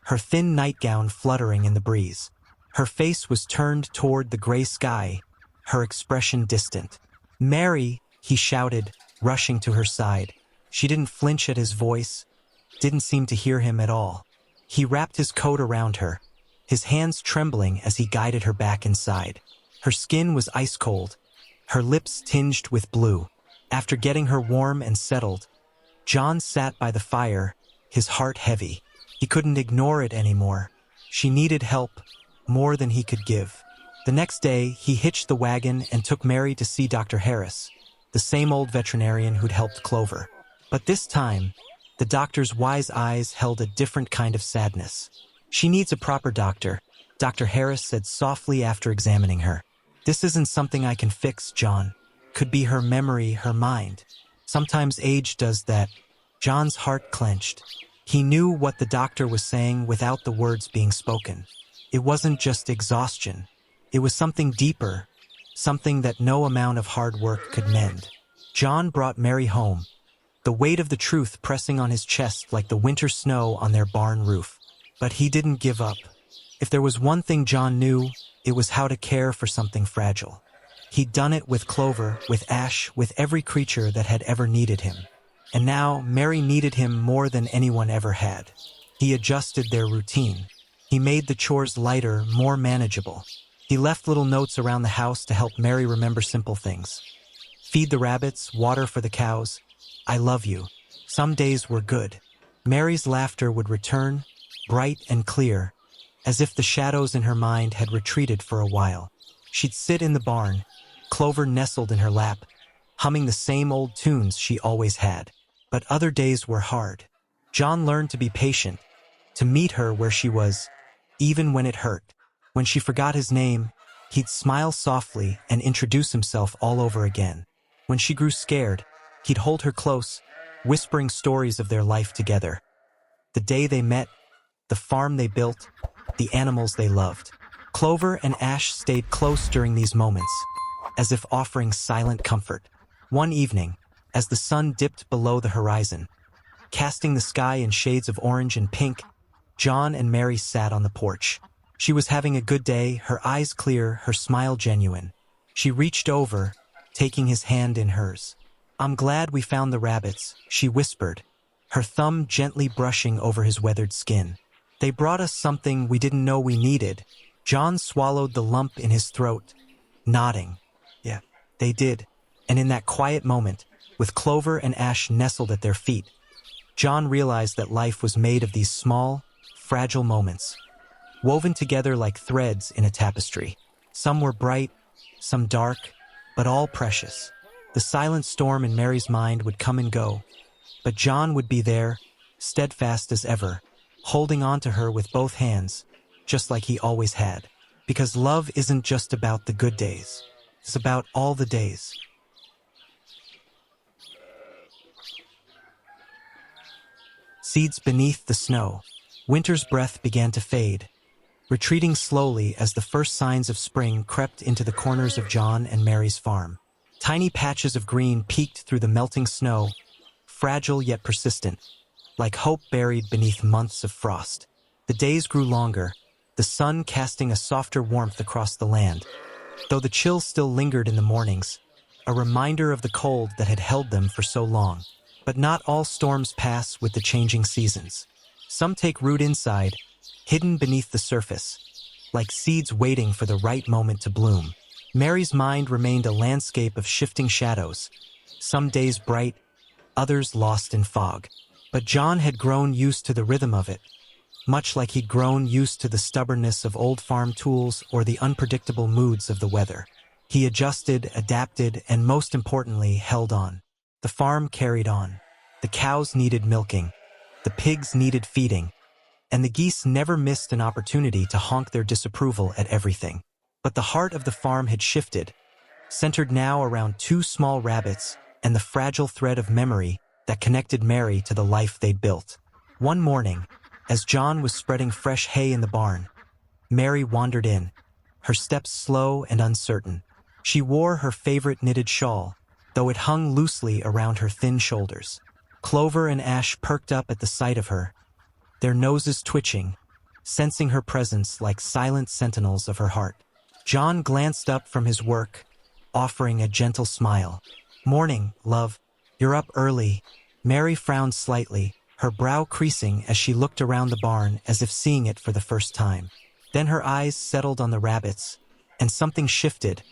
her thin nightgown fluttering in the breeze. Her face was turned toward the gray sky, her expression distant. "Mary," he shouted, rushing to her side. She didn't flinch at his voice, didn't seem to hear him at all. He wrapped his coat around her, his hands trembling as he guided her back inside. Her skin was ice cold, her lips tinged with blue. After getting her warm and settled, John sat by the fire, his heart heavy. He couldn't ignore it anymore. She needed help, more than he could give. The next day, he hitched the wagon and took Mary to see Dr. Harris, the same old veterinarian who'd helped Clover. But this time, the doctor's wise eyes held a different kind of sadness. "She needs a proper doctor," Dr. Harris said softly after examining her. "This isn't something I can fix, John. Could be her memory, her mind. Sometimes age does that." John's heart clenched. He knew what the doctor was saying without the words being spoken. It wasn't just exhaustion. It was something deeper, something that no amount of hard work could mend. John brought Mary home, the weight of the truth pressing on his chest like the winter snow on their barn roof. But he didn't give up. If there was one thing John knew, it was how to care for something fragile. He'd done it with Clover, with Ash, with every creature that had ever needed him. And now Mary needed him more than anyone ever had. He adjusted their routine. He made the chores lighter, more manageable. He left little notes around the house to help Mary remember simple things. Feed the rabbits, water for the cows. I love you. Some days were good. Mary's laughter would return, bright and clear, as if the shadows in her mind had retreated for a while. She'd sit in the barn, Clover nestled in her lap, humming the same old tunes she always had. But other days were hard. John learned to be patient, to meet her where she was, even when it hurt. When she forgot his name, he'd smile softly and introduce himself all over again. When she grew scared, he'd hold her close, whispering stories of their life together. The day they met, the farm they built, the animals they loved. Clover and Ash stayed close during these moments, as if offering silent comfort. One evening, as the sun dipped below the horizon, casting the sky in shades of orange and pink, John and Mary sat on the porch. She was having a good day, her eyes clear, her smile genuine. She reached over, taking his hand in hers. "I'm glad we found the rabbits," she whispered, her thumb gently brushing over his weathered skin. "They brought us something we didn't know we needed." John swallowed the lump in his throat, nodding. "Yeah, they did." And in that quiet moment, with Clover and Ash nestled at their feet, John realized that life was made of these small, fragile moments, woven together like threads in a tapestry. Some were bright, some dark, but all precious. The silent storm in Mary's mind would come and go, but John would be there, steadfast as ever, holding on to her with both hands, just like he always had. Because love isn't just about the good days. It's about all the days. Seeds beneath the snow. Winter's breath began to fade, retreating slowly as the first signs of spring crept into the corners of John and Mary's farm. Tiny patches of green peeked through the melting snow, fragile yet persistent, like hope buried beneath months of frost. The days grew longer, the sun casting a softer warmth across the land, though the chill still lingered in the mornings, a reminder of the cold that had held them for so long. But not all storms pass with the changing seasons. Some take root inside, hidden beneath the surface, like seeds waiting for the right moment to bloom. Mary's mind remained a landscape of shifting shadows, some days bright, others lost in fog. But John had grown used to the rhythm of it, much like he'd grown used to the stubbornness of old farm tools or the unpredictable moods of the weather. He adjusted, adapted, and most importantly, held on. The farm carried on. The cows needed milking, the pigs needed feeding, and the geese never missed an opportunity to honk their disapproval at everything. But the heart of the farm had shifted, centered now around two small rabbits and the fragile thread of memory that connected Mary to the life they'd built. One morning, as John was spreading fresh hay in the barn, Mary wandered in, her steps slow and uncertain. She wore her favorite knitted shawl, though it hung loosely around her thin shoulders. Clover and Ash perked up at the sight of her, their noses twitching, sensing her presence like silent sentinels of her heart. John glanced up from his work, offering a gentle smile. "Morning, love. You're up early." Mary frowned slightly, her brow creasing as she looked around the barn as if seeing it for the first time. Then her eyes settled on the rabbits, and something shifted,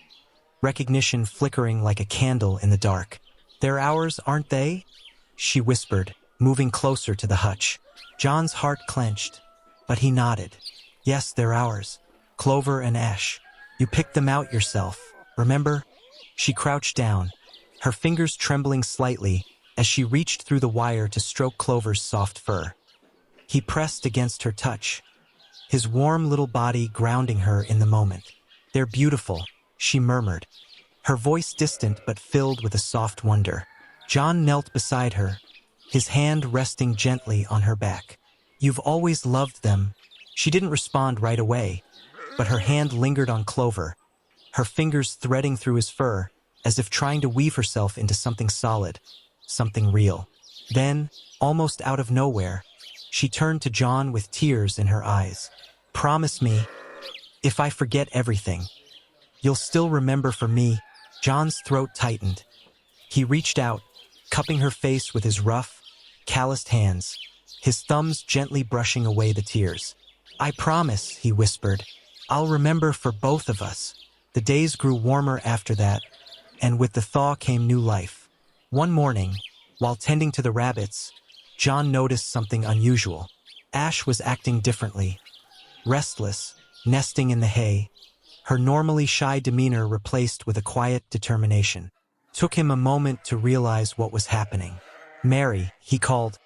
recognition flickering like a candle in the dark. "They're ours, aren't they?" she whispered, moving closer to the hutch. John's heart clenched, but he nodded. "Yes, they're ours. Clover and Ash. You picked them out yourself, remember?" She crouched down, her fingers trembling slightly as she reached through the wire to stroke Clover's soft fur. He pressed against her touch, his warm little body grounding her in the moment. "They're beautiful," she murmured, her voice distant but filled with a soft wonder. John knelt beside her, his hand resting gently on her back. "You've always loved them." She didn't respond right away, but her hand lingered on Clover, her fingers threading through his fur, as if trying to weave herself into something solid, something real. Then, almost out of nowhere, she turned to John with tears in her eyes. "Promise me, if I forget everything, you'll still remember for me." John's throat tightened. He reached out, cupping her face with his rough, calloused hands, his thumbs gently brushing away the tears. "I promise," he whispered. "I'll remember for both of us." The days grew warmer after that, and with the thaw came new life. One morning, while tending to the rabbits, John noticed something unusual. Ash was acting differently, restless, nesting in the hay, her normally shy demeanor replaced with a quiet determination. Took him a moment to realize what was happening. "Mary," he called,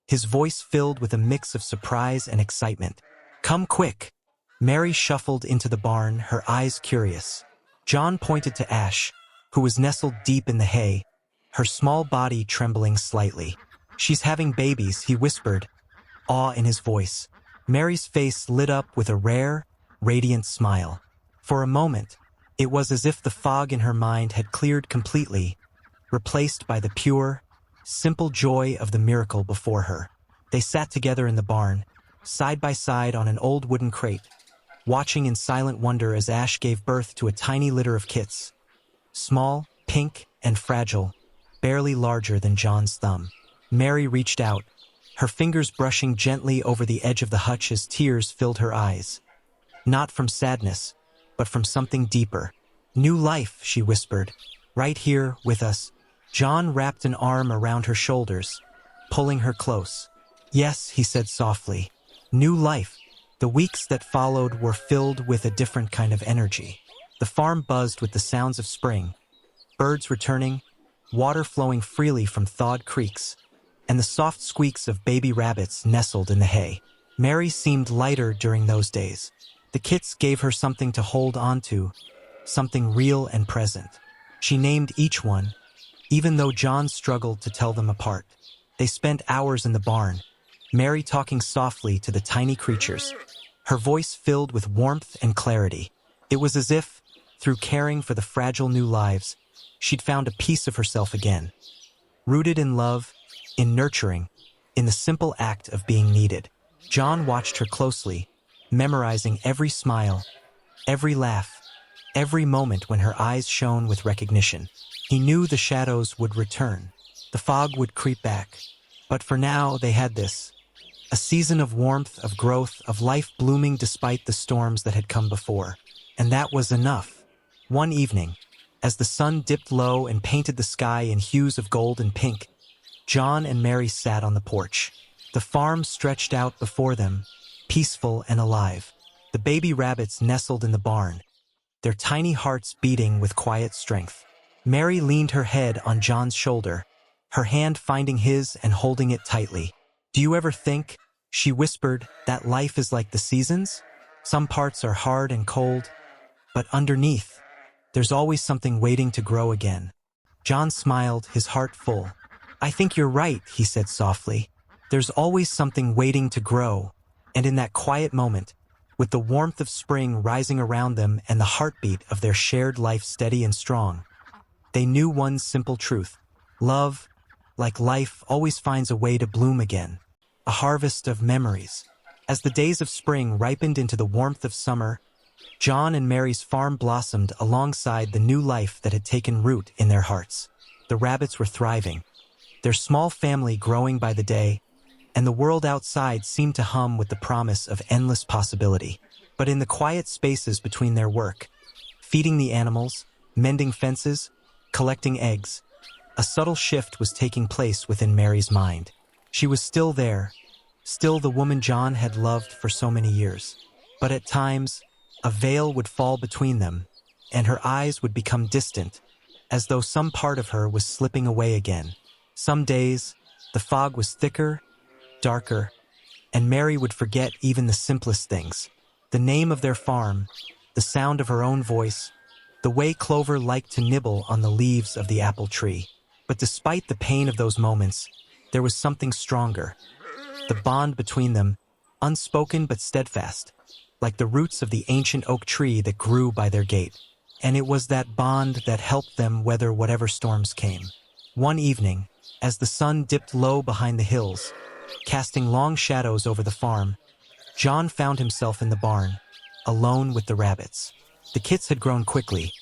his voice filled with a mix of surprise and excitement. "Come quick." Mary shuffled into the barn, her eyes curious. John pointed to Ash, who was nestled deep in the hay, her small body trembling slightly. "She's having babies," he whispered, awe in his voice. Mary's face lit up with a rare, radiant smile. For a moment, it was as if the fog in her mind had cleared completely, replaced by the pure, simple joy of the miracle before her. They sat together in the barn, side by side on an old wooden crate, watching in silent wonder as Ash gave birth to a tiny litter of kits. Small, pink, and fragile, barely larger than John's thumb. Mary reached out, her fingers brushing gently over the edge of the hutch as tears filled her eyes. Not from sadness, but from something deeper. "New life," she whispered, "right here with us." John wrapped an arm around her shoulders, pulling her close. "Yes," he said softly, "new life." The weeks that followed were filled with a different kind of energy. The farm buzzed with the sounds of spring, birds returning, water flowing freely from thawed creeks, and the soft squeaks of baby rabbits nestled in the hay. Mary seemed lighter during those days. The kits gave her something to hold on to, something real and present. She named each one, even though John struggled to tell them apart. They spent hours in the barn, Mary talking softly to the tiny creatures, her voice filled with warmth and clarity. It was as if, through caring for the fragile new lives, she'd found a piece of herself again, rooted in love, in nurturing, in the simple act of being needed. John watched her closely, memorizing every smile, every laugh, every moment when her eyes shone with recognition. He knew the shadows would return, the fog would creep back, but for now they had this, a season of warmth, of growth, of life blooming despite the storms that had come before. And that was enough. One evening, as the sun dipped low and painted the sky in hues of gold and pink, John and Mary sat on the porch. The farm stretched out before them, peaceful and alive. The baby rabbits nestled in the barn, their tiny hearts beating with quiet strength. Mary leaned her head on John's shoulder, her hand finding his and holding it tightly. "Do you ever think," she whispered, "that life is like the seasons? Some parts are hard and cold, but underneath, there's always something waiting to grow again." John smiled, his heart full. "I think you're right," he said softly. "There's always something waiting to grow." And in that quiet moment, with the warmth of spring rising around them and the heartbeat of their shared life steady and strong, they knew one simple truth. like life always finds a way to bloom again, a harvest of memories. As the days of spring ripened into the warmth of summer, John and Mary's farm blossomed alongside the new life that had taken root in their hearts. The rabbits were thriving, their small family growing by the day, and the world outside seemed to hum with the promise of endless possibility. But in the quiet spaces between their work, feeding the animals, mending fences, collecting eggs, a subtle shift was taking place within Mary's mind. She was still there, still the woman John had loved for so many years. But at times, a veil would fall between them, and her eyes would become distant, as though some part of her was slipping away again. Some days, the fog was thicker, darker, and Mary would forget even the simplest things. The name of their farm, the sound of her own voice, the way Clover liked to nibble on the leaves of the apple tree. But despite the pain of those moments, there was something stronger. The bond between them, unspoken but steadfast, like the roots of the ancient oak tree that grew by their gate. And it was that bond that helped them weather whatever storms came. One evening, as the sun dipped low behind the hills, casting long shadows over the farm, John found himself in the barn, alone with the rabbits. The kits had grown quickly,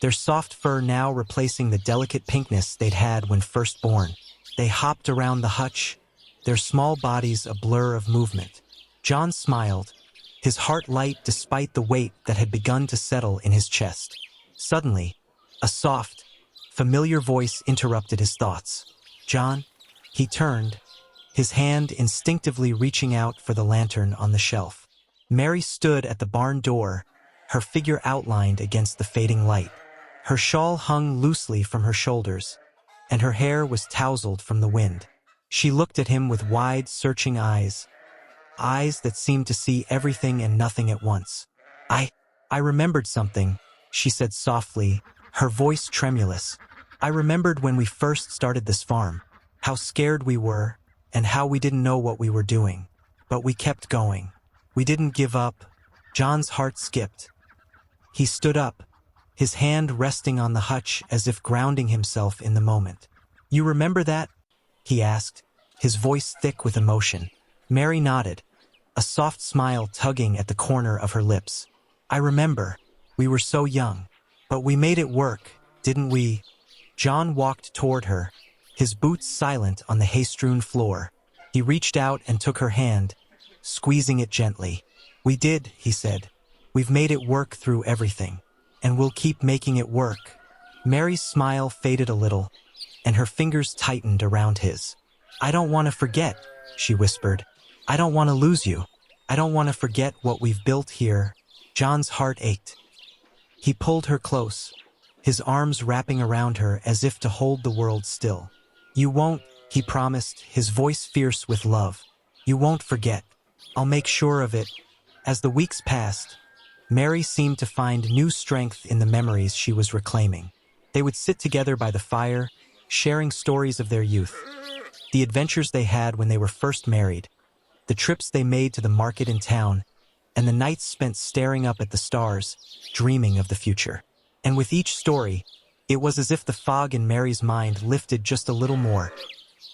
their soft fur now replacing the delicate pinkness they'd had when first born. They hopped around the hutch, their small bodies a blur of movement. John smiled, his heart light despite the weight that had begun to settle in his chest. Suddenly, a soft, familiar voice interrupted his thoughts. "John?" He turned, his hand instinctively reaching out for the lantern on the shelf. Mary stood at the barn door, her figure outlined against the fading light. Her shawl hung loosely from her shoulders, and her hair was tousled from the wind. She looked at him with wide, searching eyes that seemed to see everything and nothing at once. I remembered something," she said softly, her voice tremulous. "I remembered when we first started this farm, how scared we were, and how we didn't know what we were doing. But we kept going. We didn't give up." John's heart skipped. He stood up, his hand resting on the hutch as if grounding himself in the moment. "You remember that?" he asked, his voice thick with emotion. Mary nodded, a soft smile tugging at the corner of her lips. "I remember. We were so young. But we made it work, didn't we?" John walked toward her, his boots silent on the hay-strewn floor. He reached out and took her hand, squeezing it gently. "We did," he said. "We've made it work through everything, and we'll keep making it work." Mary's smile faded a little, and her fingers tightened around his. "I don't want to forget," she whispered. "I don't want to lose you. I don't want to forget what we've built here." John's heart ached. He pulled her close, his arms wrapping around her as if to hold the world still. "You won't," he promised, his voice fierce with love. "You won't forget. I'll make sure of it." As the weeks passed, Mary seemed to find new strength in the memories she was reclaiming. They would sit together by the fire, sharing stories of their youth, the adventures they had when they were first married, the trips they made to the market in town, and the nights spent staring up at the stars, dreaming of the future. And with each story, it was as if the fog in Mary's mind lifted just a little more,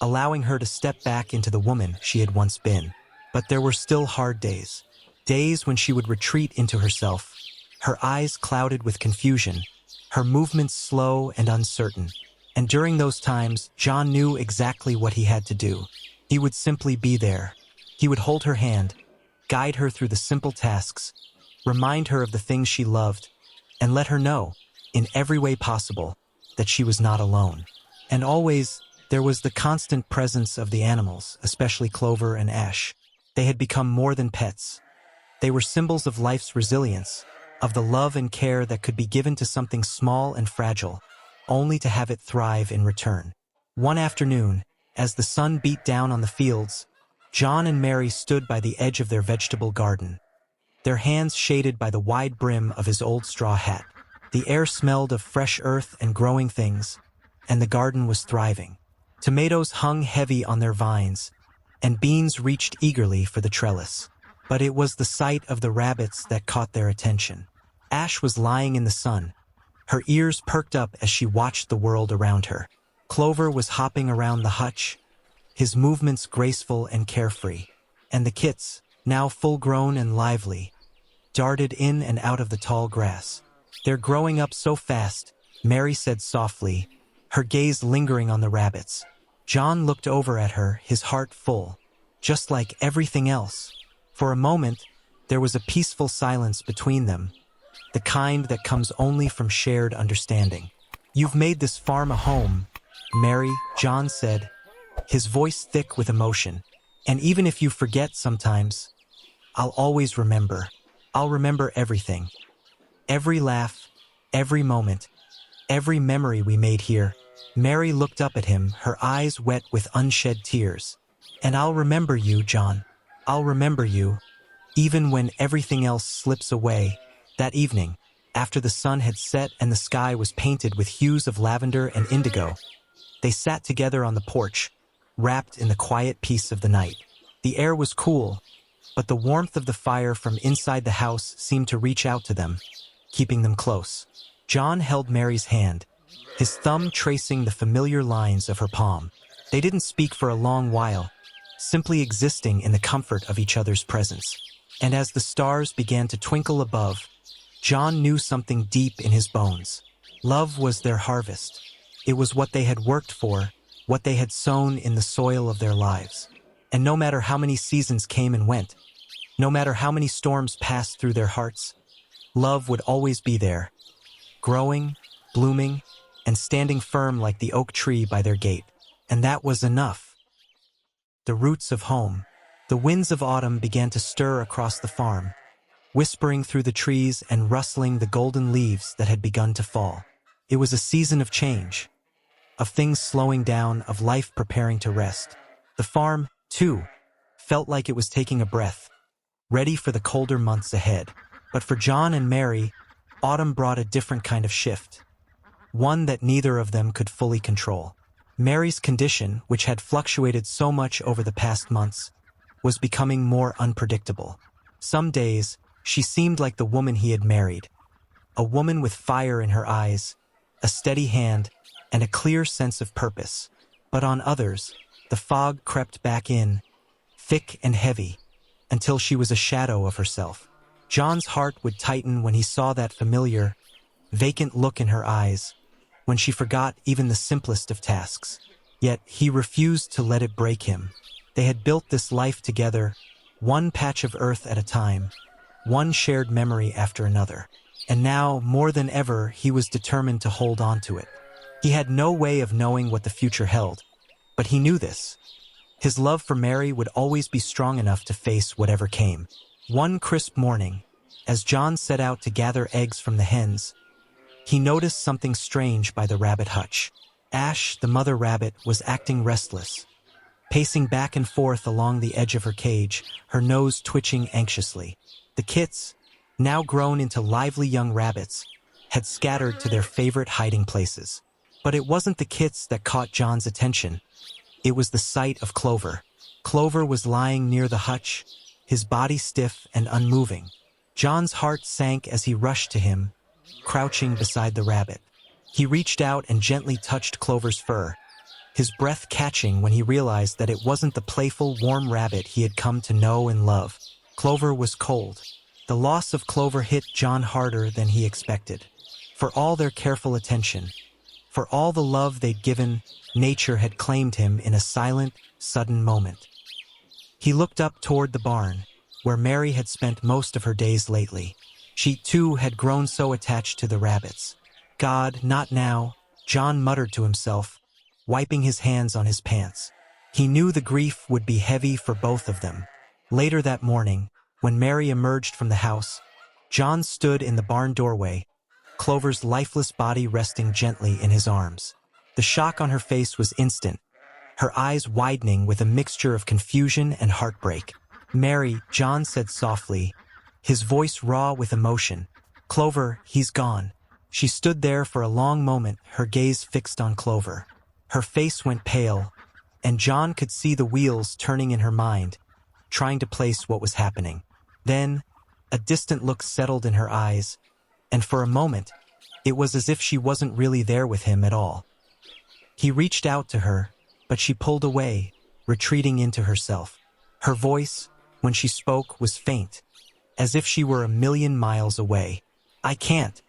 allowing her to step back into the woman she had once been. But there were still hard days. Days when she would retreat into herself, her eyes clouded with confusion, her movements slow and uncertain. And during those times, John knew exactly what he had to do. He would simply be there. He would hold her hand, guide her through the simple tasks, remind her of the things she loved, and let her know, in every way possible, that she was not alone. And always, there was the constant presence of the animals, especially Clover and Ash. They had become more than pets. They were symbols of life's resilience, of the love and care that could be given to something small and fragile, only to have it thrive in return. One afternoon, as the sun beat down on the fields, John and Mary stood by the edge of their vegetable garden, their hands shaded by the wide brim of his old straw hat. The air smelled of fresh earth and growing things, and the garden was thriving. Tomatoes hung heavy on their vines, and beans reached eagerly for the trellis. But it was the sight of the rabbits that caught their attention. Ash was lying in the sun, her ears perked up as she watched the world around her. Clover was hopping around the hutch, his movements graceful and carefree. And the kits, now full-grown and lively, darted in and out of the tall grass. "They're growing up so fast," Mary said softly, her gaze lingering on the rabbits. John looked over at her, his heart full, just like everything else. For a moment, there was a peaceful silence between them, the kind that comes only from shared understanding. "You've made this farm a home, Mary," John said, his voice thick with emotion. "And even if you forget sometimes, I'll always remember. I'll remember everything. Every laugh, every moment, every memory we made here." Mary looked up at him, her eyes wet with unshed tears. "And I'll remember you, John. I'll remember you, even when everything else slips away." That evening, after the sun had set and the sky was painted with hues of lavender and indigo, they sat together on the porch, wrapped in the quiet peace of the night. The air was cool, but the warmth of the fire from inside the house seemed to reach out to them, keeping them close. John held Mary's hand, his thumb tracing the familiar lines of her palm. They didn't speak for a long while, simply existing in the comfort of each other's presence. And as the stars began to twinkle above, John knew something deep in his bones. Love was their harvest. It was what they had worked for, what they had sown in the soil of their lives. And no matter how many seasons came and went, no matter how many storms passed through their hearts, love would always be there, growing, blooming, and standing firm like the oak tree by their gate. And that was enough. The roots of home. The winds of autumn began to stir across the farm, whispering through the trees and rustling the golden leaves that had begun to fall. It was a season of change, of things slowing down, of life preparing to rest. The farm, too, felt like it was taking a breath, ready for the colder months ahead. But for John and Mary, autumn brought a different kind of shift, one that neither of them could fully control. Mary's condition, which had fluctuated so much over the past months, was becoming more unpredictable. Some days, she seemed like the woman he had married, a woman with fire in her eyes, a steady hand, and a clear sense of purpose. But on others, the fog crept back in, thick and heavy, until she was a shadow of herself. John's heart would tighten when he saw that familiar, vacant look in her eyes, when she forgot even the simplest of tasks. Yet he refused to let it break him. They had built this life together, one patch of earth at a time, one shared memory after another. And now, more than ever, he was determined to hold on to it. He had no way of knowing what the future held, but he knew this. His love for Mary would always be strong enough to face whatever came. One crisp morning, as John set out to gather eggs from the hens, he noticed something strange by the rabbit hutch. Ash, the mother rabbit, was acting restless, pacing back and forth along the edge of her cage, her nose twitching anxiously. The kits, now grown into lively young rabbits, had scattered to their favorite hiding places. But it wasn't the kits that caught John's attention. It was the sight of Clover. Clover was lying near the hutch, his body stiff and unmoving. John's heart sank as he rushed to him, crouching beside the rabbit. He reached out and gently touched Clover's fur, his breath catching when he realized that it wasn't the playful, warm rabbit he had come to know and love. Clover was cold. The loss of Clover hit John harder than he expected. For all their careful attention, for all the love they'd given, nature had claimed him in a silent, sudden moment. He looked up toward the barn, where Mary had spent most of her days lately. She, too, had grown so attached to the rabbits. "God, not now," John muttered to himself, wiping his hands on his pants. He knew the grief would be heavy for both of them. Later that morning, when Mary emerged from the house, John stood in the barn doorway, Clover's lifeless body resting gently in his arms. The shock on her face was instant, her eyes widening with a mixture of confusion and heartbreak. "Mary," John said softly, his voice raw with emotion. "Clover, he's gone." She stood there for a long moment, her gaze fixed on Clover. Her face went pale, and John could see the wheels turning in her mind, trying to place what was happening. Then, a distant look settled in her eyes, and for a moment, it was as if she wasn't really there with him at all. He reached out to her, but she pulled away, retreating into herself. Her voice, when she spoke, was faint, as if she were a million miles away. I can't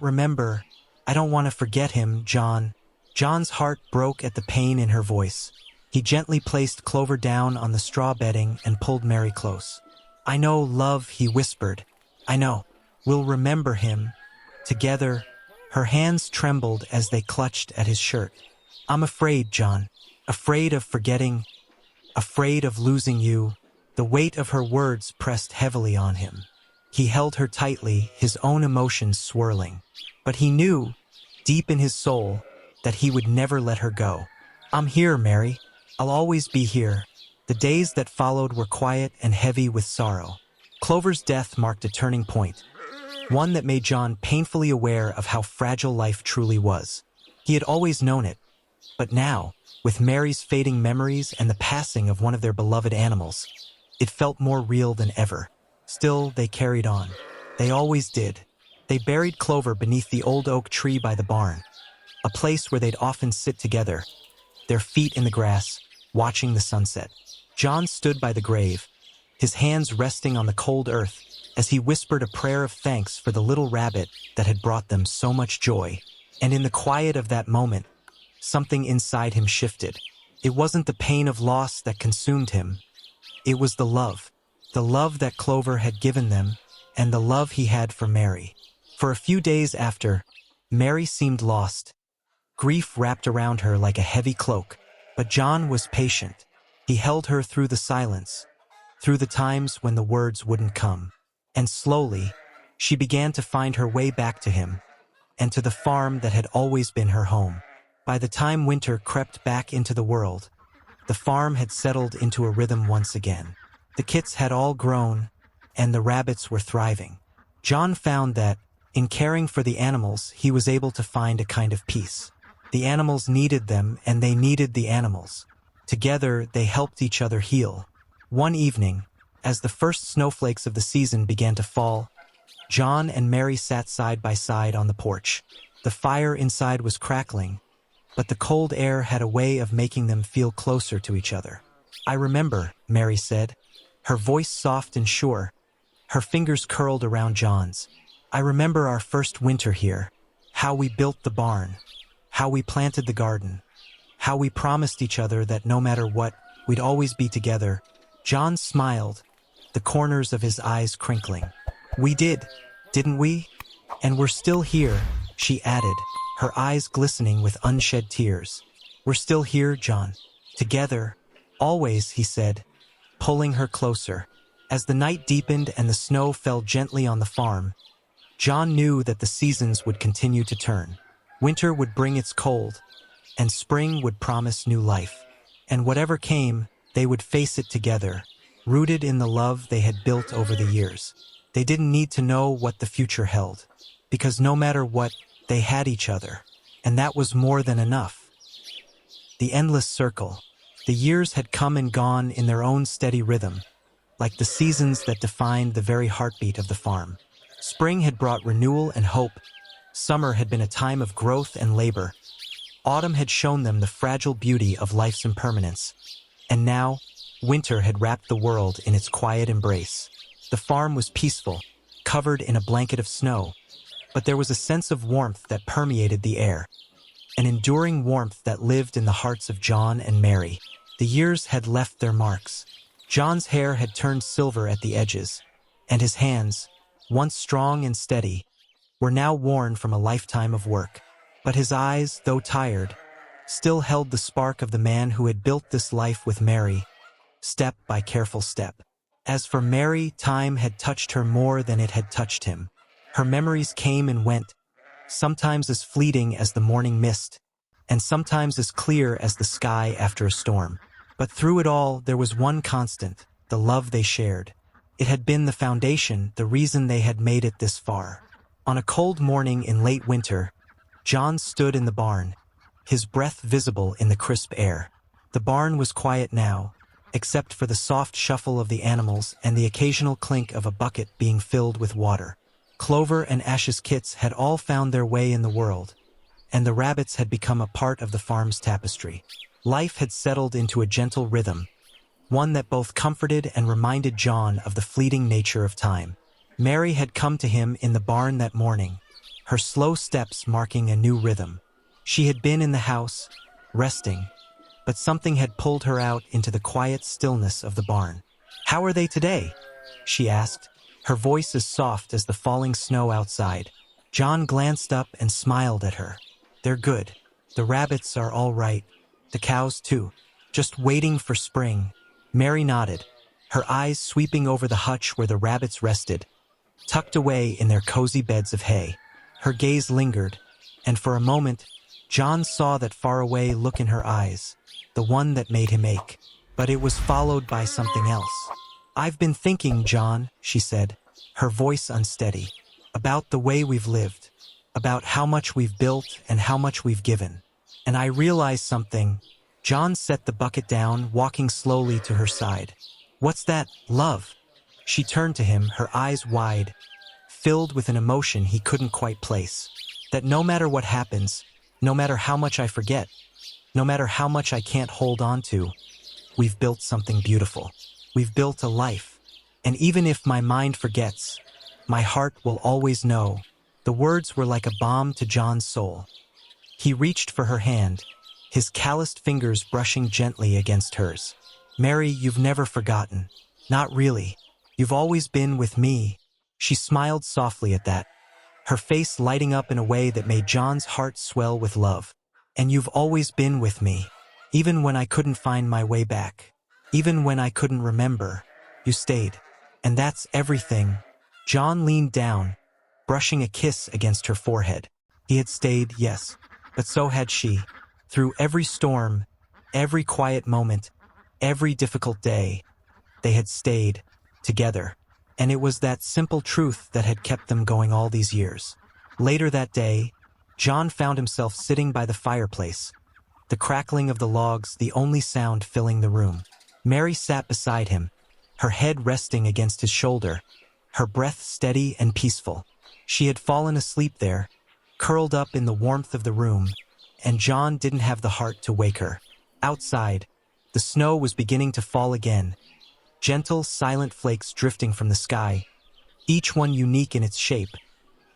remember. I don't want to forget him, John. John's heart broke at the pain in her voice. He gently placed Clover down on the straw bedding and pulled Merry close. I know, love, he whispered. I know. We'll remember him. Together, her hands trembled as they clutched at his shirt. I'm afraid, John. Afraid of forgetting. Afraid of losing you. The weight of her words pressed heavily on him. He held her tightly, his own emotions swirling. But he knew, deep in his soul, that he would never let her go. I'm here, Merry. I'll always be here. The days that followed were quiet and heavy with sorrow. Clover's death marked a turning point, one that made John painfully aware of how fragile life truly was. He had always known it, but now, with Mary's fading memories and the passing of one of their beloved animals, it felt more real than ever. Still, they carried on. They always did. They buried Clover beneath the old oak tree by the barn, a place where they'd often sit together, their feet in the grass, watching the sunset. John stood by the grave, his hands resting on the cold earth, as he whispered a prayer of thanks for the little rabbit that had brought them so much joy. And in the quiet of that moment, something inside him shifted. It wasn't the pain of loss that consumed him. It was the love that Clover had given them, and the love he had for Merry. For a few days after, Merry seemed lost. Grief wrapped around her like a heavy cloak, but John was patient. He held her through the silence, through the times when the words wouldn't come. And slowly, she began to find her way back to him, and to the farm that had always been her home. By the time winter crept back into the world, the farm had settled into a rhythm once again. The kits had all grown, and the rabbits were thriving. John found that, in caring for the animals, he was able to find a kind of peace. The animals needed them, and they needed the animals. Together, they helped each other heal. One evening, as the first snowflakes of the season began to fall, John and Merry sat side by side on the porch. The fire inside was crackling, but the cold air had a way of making them feel closer to each other. I remember, Merry said, her voice soft and sure, her fingers curled around John's. I remember our first winter here, how we built the barn, how we planted the garden, how we promised each other that no matter what, we'd always be together. John smiled, the corners of his eyes crinkling. We did, didn't we? And we're still here, she added, her eyes glistening with unshed tears. We're still here, John. Together. Always, he said, pulling her closer. As the night deepened and the snow fell gently on the farm, John knew that the seasons would continue to turn. Winter would bring its cold, and spring would promise new life. And whatever came, they would face it together, rooted in the love they had built over the years. They didn't need to know what the future held, because no matter what, they had each other, and that was more than enough. The endless circle. The years had come and gone in their own steady rhythm, like the seasons that defined the very heartbeat of the farm. Spring had brought renewal and hope. Summer had been a time of growth and labor. Autumn had shown them the fragile beauty of life's impermanence. And now, winter had wrapped the world in its quiet embrace. The farm was peaceful, covered in a blanket of snow, but there was a sense of warmth that permeated the air, an enduring warmth that lived in the hearts of John and Merry. The years had left their marks. John's hair had turned silver at the edges, and his hands, once strong and steady, were now worn from a lifetime of work. But his eyes, though tired, still held the spark of the man who had built this life with Merry, step by careful step. As for Merry, time had touched her more than it had touched him. Her memories came and went, sometimes as fleeting as the morning mist, and sometimes as clear as the sky after a storm. But through it all, there was one constant, the love they shared. It had been the foundation, the reason they had made it this far. On a cold morning in late winter, John stood in the barn, his breath visible in the crisp air. The barn was quiet now, except for the soft shuffle of the animals and the occasional clink of a bucket being filled with water. Clover and Ash's kits had all found their way in the world, and the rabbits had become a part of the farm's tapestry. Life had settled into a gentle rhythm, one that both comforted and reminded John of the fleeting nature of time. Mary had come to him in the barn that morning, her slow steps marking a new rhythm. She had been in the house, resting, but something had pulled her out into the quiet stillness of the barn. "How are they today?" she asked, her voice as soft as the falling snow outside. John glanced up and smiled at her. "They're good. The rabbits are all right. The cows too. Just waiting for spring." Mary nodded, her eyes sweeping over the hutch where the rabbits rested, tucked away in their cozy beds of hay. Her gaze lingered, and for a moment, John saw that faraway look in her eyes, the one that made him ache. But it was followed by something else. "I've been thinking, John," she said, her voice unsteady, "about the way we've lived, about how much we've built and how much we've given. And I realized something." John set the bucket down, walking slowly to her side. "What's that, love?" She turned to him, her eyes wide, filled with an emotion he couldn't quite place. "That no matter what happens, no matter how much I forget, no matter how much I can't hold on to, we've built something beautiful. We've built a life. And even if my mind forgets, my heart will always know." The words were like a balm to John's soul. He reached for her hand, his calloused fingers brushing gently against hers. "Mary, you've never forgotten. Not really. You've always been with me." She smiled softly at that, her face lighting up in a way that made John's heart swell with love. "And you've always been with me, even when I couldn't find my way back, even when I couldn't remember. You stayed. And that's everything." John leaned down, brushing a kiss against her forehead. He had stayed, yes, but so had she. Through every storm, every quiet moment, every difficult day, they had stayed together. And it was that simple truth that had kept them going all these years. Later that day, John found himself sitting by the fireplace, the crackling of the logs the only sound filling the room. Mary sat beside him, her head resting against his shoulder, her breath steady and peaceful. She had fallen asleep there, curled up in the warmth of the room, and John didn't have the heart to wake her. Outside, the snow was beginning to fall again, gentle, silent flakes drifting from the sky, each one unique in its shape,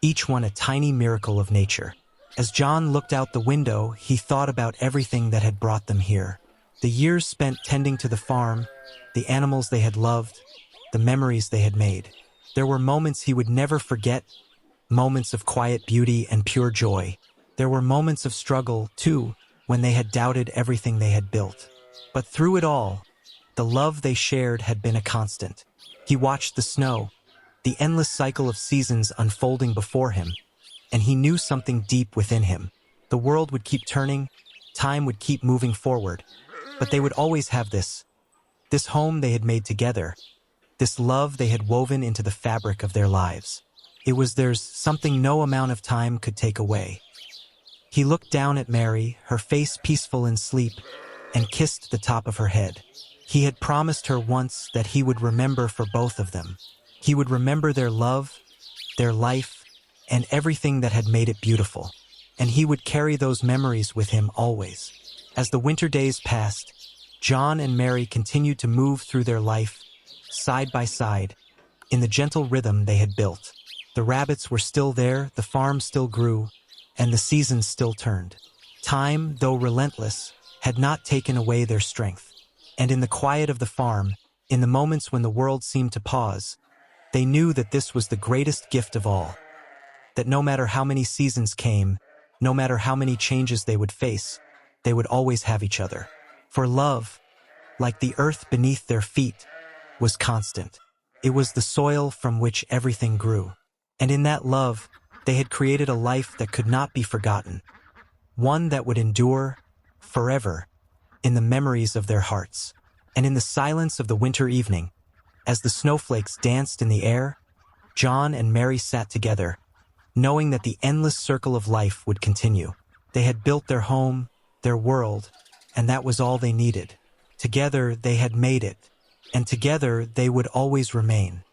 each one a tiny miracle of nature. As John looked out the window, he thought about everything that had brought them here. The years spent tending to the farm, the animals they had loved, the memories they had made. There were moments he would never forget, moments of quiet beauty and pure joy. There were moments of struggle, too, when they had doubted everything they had built. But through it all, the love they shared had been a constant. He watched the snow, the endless cycle of seasons unfolding before him, and he knew something deep within him. The world would keep turning, time would keep moving forward, but they would always have this home they had made together, this love they had woven into the fabric of their lives. It was theirs, something no amount of time could take away. He looked down at Mary, her face peaceful in sleep, and kissed the top of her head. He had promised her once that he would remember for both of them. He would remember their love, their life, and everything that had made it beautiful. And he would carry those memories with him always. As the winter days passed, John and Mary continued to move through their life, side by side, in the gentle rhythm they had built. The rabbits were still there, the farm still grew, and the seasons still turned. Time, though relentless, had not taken away their strength. And in the quiet of the farm, in the moments when the world seemed to pause, they knew that this was the greatest gift of all. That no matter how many seasons came, no matter how many changes they would face, they would always have each other. For love, like the earth beneath their feet, was constant. It was the soil from which everything grew. And in that love, they had created a life that could not be forgotten, one that would endure forever in the memories of their hearts. And in the silence of the winter evening, as the snowflakes danced in the air, John and Mary sat together, knowing that the endless circle of life would continue. They had built their home, their world, and that was all they needed. Together they had made it, and together they would always remain.